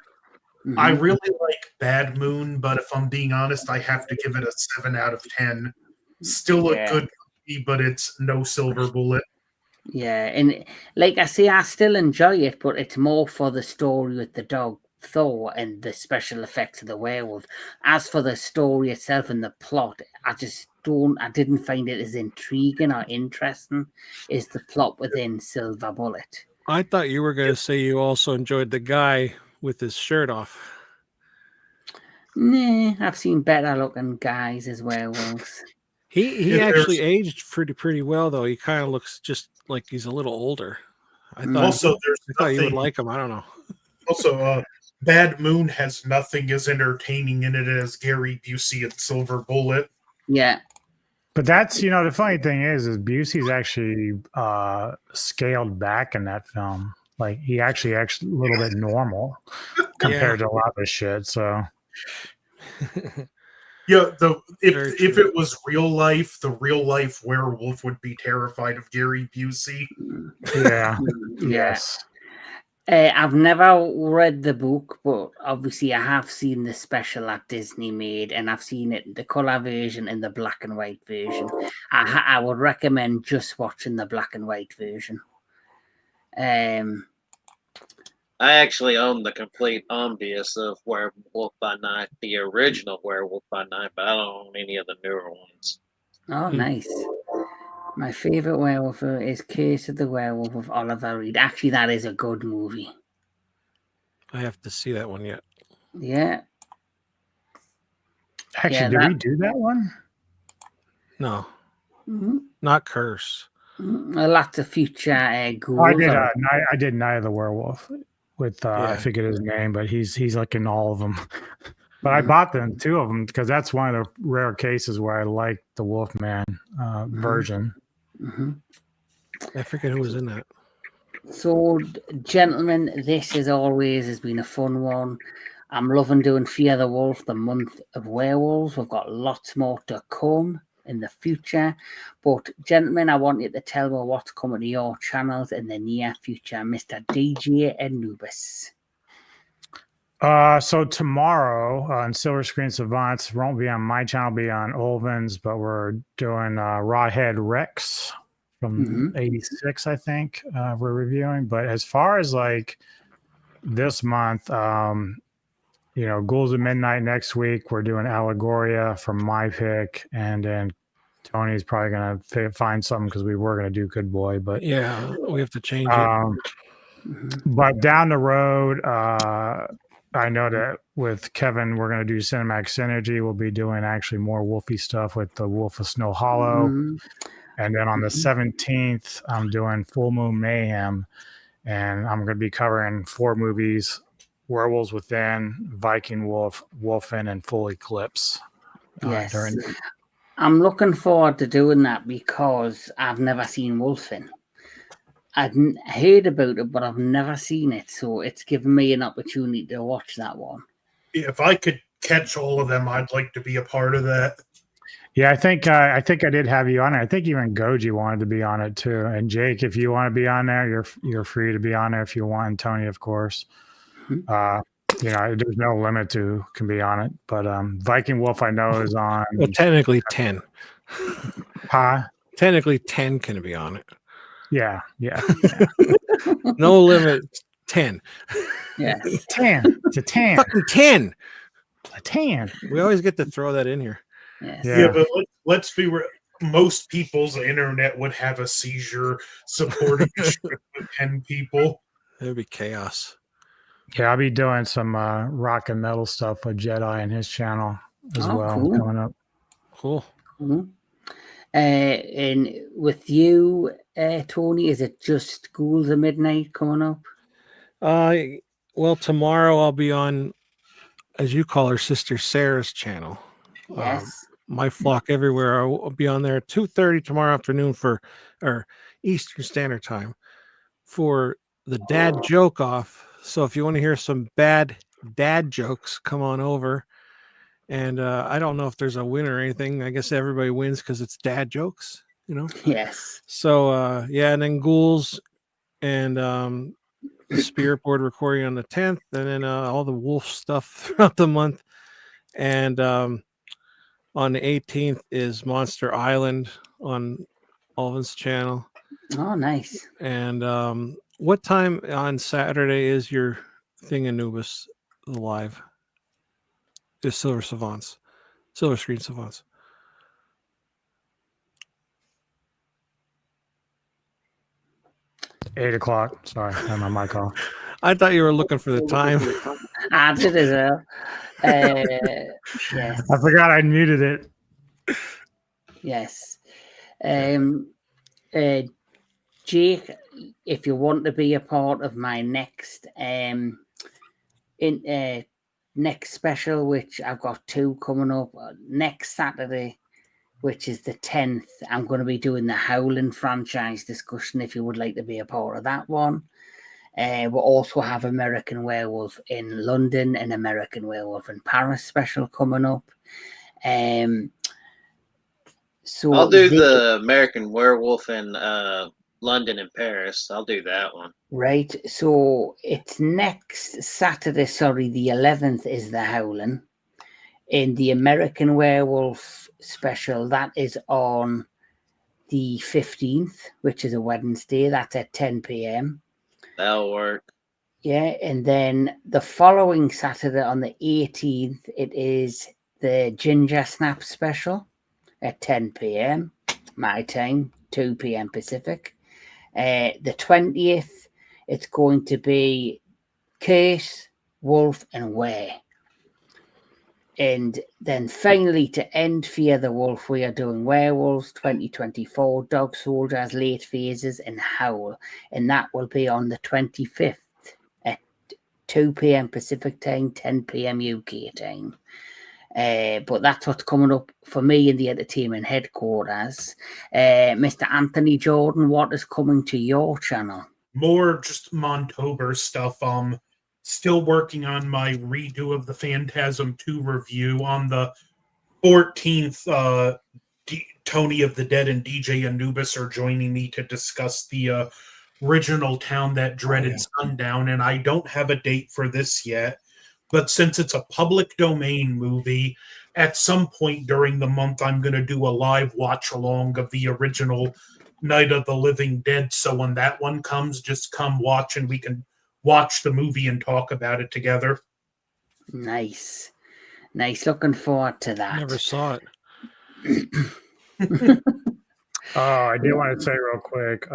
Mm-hmm. I really like Bad Moon, but if I'm being honest, I have to give it a 7 out of 10. Still a good movie, but it's no Silver Bullet. Yeah, and like I say, I still enjoy it, but it's more for the story with the dog Thor and the special effects of the werewolf. As for the story itself and the plot, I didn't find it as intriguing or interesting as the plot within Silver Bullet. I thought you were going to say you also enjoyed the guy with his shirt off. Nah, I've seen better looking guys as werewolves. He actually aged pretty well, though. He kind of looks just like he's a little older. I thought you would like him. I don't know. Also, Bad Moon has nothing as entertaining in it as Gary Busey and Silver Bullet. Yeah. But that's, the funny thing is Busey's actually scaled back in that film. Like he actually acts a little bit normal compared to a lot of the shit. So Yeah, Very if true. it was real life, the real life werewolf would be terrified of Gary Busey. yeah, Yeah. yes. I've never read the book, but obviously I have seen the special that Disney made, and I've seen it the color version and the black and white version. I would recommend just watching the black and white version. I actually own the complete omnibus of Werewolf by Night, the original Werewolf by Night, but I don't own any of the newer ones. Oh, nice. My favorite werewolf is Curse of the Werewolf of Oliver Reed. Actually, that is a good movie. I have to see that one yet. Yeah. Actually, Yeah, did that- we do that one? No, Mhm. not Curse. Lots of future ghouls. Oh, I did Night of the Werewolf with I Yeah. forget his name, but he's like in all of them. But I bought them, 2 of them, because that's one of the rare cases where I like the Wolfman version. Mhm. I forget who was in that. So, gentlemen, this as always has been a fun one. I'm loving doing Fear the Wolf, the month of werewolves. We've got lots more to come in the future. But, gentlemen, I want you to tell me what's coming to your channels in the near future, Mr. DJ Anubis. So tomorrow on Silver Screen Savants, won't be on my channel, be on Olvin's, but we're doing Rawhead Rex from '86, I think we're reviewing. But as far as like this month, Ghouls of Midnight next week, we're doing Allegoria from my pick, and then Tony's probably gonna find something because we were gonna do Good Boy, but Yeah, we have to change it. But down the road, I know that with Kevin, we're going to do Cinemax Synergy. We'll be doing actually more Wolfy stuff with the Wolf of Snow Hollow. And then on the 17th, I'm doing Full Moon Mayhem. And I'm going to be covering 4 movies: Werewolves Within, Viking Wolf, Wolfen, and Full Eclipse. Yes. I'm looking forward to doing that because I've never seen Wolfen. I've heard about it, but I've never seen it. So it's given me an opportunity to watch that one. If I could catch all of them, I'd like to be a part of that. Yeah, I think I did have you on it. I think even Goji wanted to be on it too. And Jake, if you want to be on there, you're free to be on there if you want. And Tony, of course. There's no limit to who can be on it. But Viking Wolf, I know, is on. Well, technically 10. Technically 10 can be on it. Yeah. No limit. 10. Yes. 10. It's a 10. Fucking 10. A 10. We always get to throw that in here. Yes. Yeah, but let's be real. Most people's internet would have a seizure supporting a strip with 10 people. It would be chaos. Yeah, I'll be doing some rock and metal stuff with Jedi and his channel as well coming up. Cool. And with you, Tony, is it just Ghouls of Midnight coming up? Well, tomorrow I'll be on, as you call her, Sister Sarah's channel. Yes. My Flock Everywhere. I'll be on there at 2:30 tomorrow afternoon or Eastern Standard Time for the dad joke off. So if you want to hear some bad dad jokes, come on over. And I don't know if there's a winner or anything. I guess everybody wins because it's dad jokes, Yes. So and then Ghouls and the Spirit Board recording on the 10th, and then all the wolf stuff throughout the month. And on the 18th is Monster Island on Alvin's channel. Oh, nice. And what time on Saturday is your thing, Anubis, live? The Silver Screen Savants. $8 o'clock. Sorry, I had my mic off. I thought you were looking for the time. I did as well. Yes. I forgot I muted it. Yes. Jake, if you want to be a part of my next next special, which I've got 2 coming up next Saturday, which is the 10th, I'm going to be doing the Howling franchise discussion if you would like to be a part of that one. We'll also have American Werewolf in London and American Werewolf in Paris special coming up. So I'll do the American Werewolf in London and Paris. I'll do that one. Right. So it's next Saturday. Sorry, the 11th is the Howling. In the American Werewolf special, that is on the 15th, which is a Wednesday. That's at 10 p.m. That'll work. Yeah, and then the following Saturday on the 18th, it is the Ginger Snap special at 10 p.m. my time, 2 p.m. Pacific. The 20th, it's going to be Case, Wolf, and Were. And then finally, to end Fear the Wolf, we are doing Werewolves 2024, Dog Soldiers, Late Phases, and Howl. And that will be on the 25th at 2 p.m. Pacific time, 10 p.m. UK time. But that's what's coming up for me in the entertainment headquarters. Mr. Anthony Jordan, what is coming to your channel? More just Montober stuff. Still working on my redo of the Phantasm 2 review. On the 14th, Tony of the Dead and DJ Anubis are joining me to discuss the original Town That Dreaded Sundown, and I don't have a date for this yet. But since it's a public domain movie, at some point during the month, I'm going to do a live watch-along of the original Night of the Living Dead. So when that one comes, just come watch and we can watch the movie and talk about it together. Nice. Looking forward to that. Never saw it. I do want to say real quick,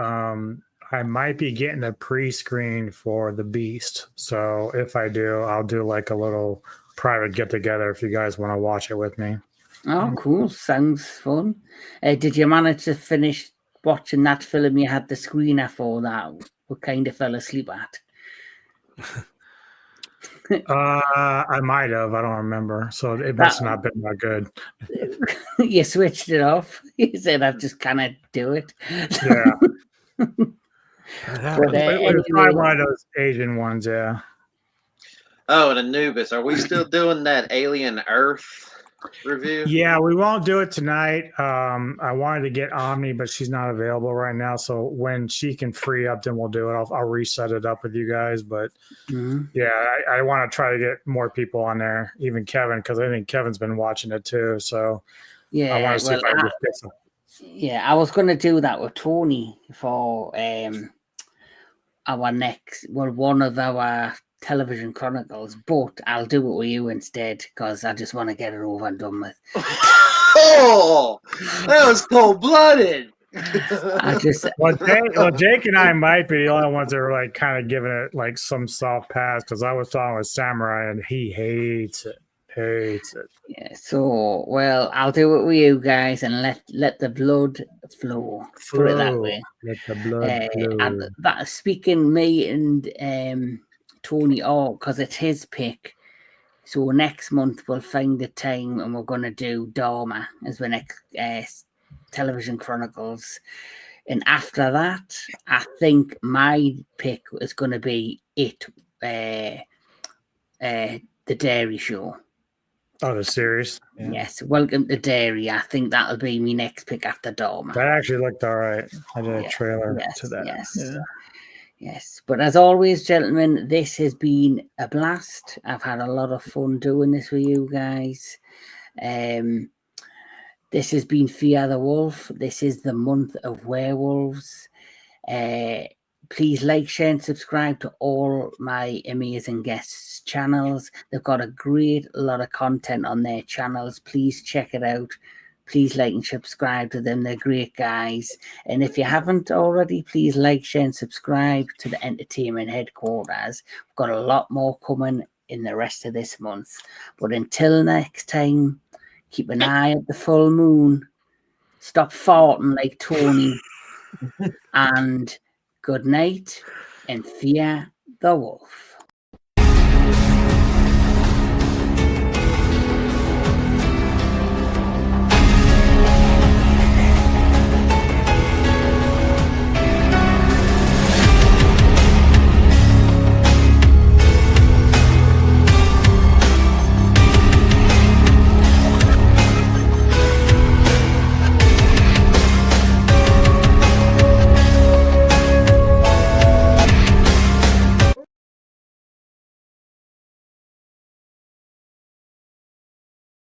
I might be getting a pre-screen for The Beast. So if I do, I'll do like a little private get-together if you guys want to watch it with me. Oh, cool. Sounds fun. Did you manage to finish watching that film you had the screener for that we kind of fell asleep at? I might have. I don't remember. So it must not have been that good. You switched it off. You said, "I've just kind of do it." Yeah. But, It's probably one of those Asian ones, yeah. Oh, and Anubis, are we still doing that Alien Earth review? Yeah, we won't do it tonight. I wanted to get Omni, but she's not available right now. So when she can free up, then we'll do it. I'll reset it up with you guys. But yeah, I want to try to get more people on there, even Kevin, because I think Kevin's been watching it too. So yeah, I want to see if I can get some. Yeah, I was going to do that with Tony for our next, one of our television chronicles, but I'll do it with you instead because I just want to get it over and done with. Oh, that was cold-blooded. Jake and I might be the only ones that are like kind of giving it like some soft pass, because I was talking with Samurai and he hates it. Yeah, so I'll do it with you guys and let the blood flow. Put it that way. Let the blood flow. And that speaking me and Tony, because it's his pick. So next month we'll find the time and we're going to do Dharma as the next television chronicles. And after that, I think my pick is going to be the Dairy Show. Oh, the series? Yeah. Yes. Welcome to Dairy. I think that'll be my next pick after Dharma. That actually looked all right. I did a trailer to that. Yes. Yeah. Yes. But as always, gentlemen, this has been a blast. I've had a lot of fun doing this with you guys. This has been Fear the Wolf. This is the month of werewolves. Please like, share, and subscribe to all my amazing guests' channels. They've got a great lot of content on their channels. Please check it out. Please like and subscribe to them. They're great guys. And if you haven't already, please like, share, and subscribe to the Entertainment Headquarters. We've got a lot more coming in the rest of this month. But until next time, keep an eye at the full moon. Stop farting like Tony. And good night and fear the wolf.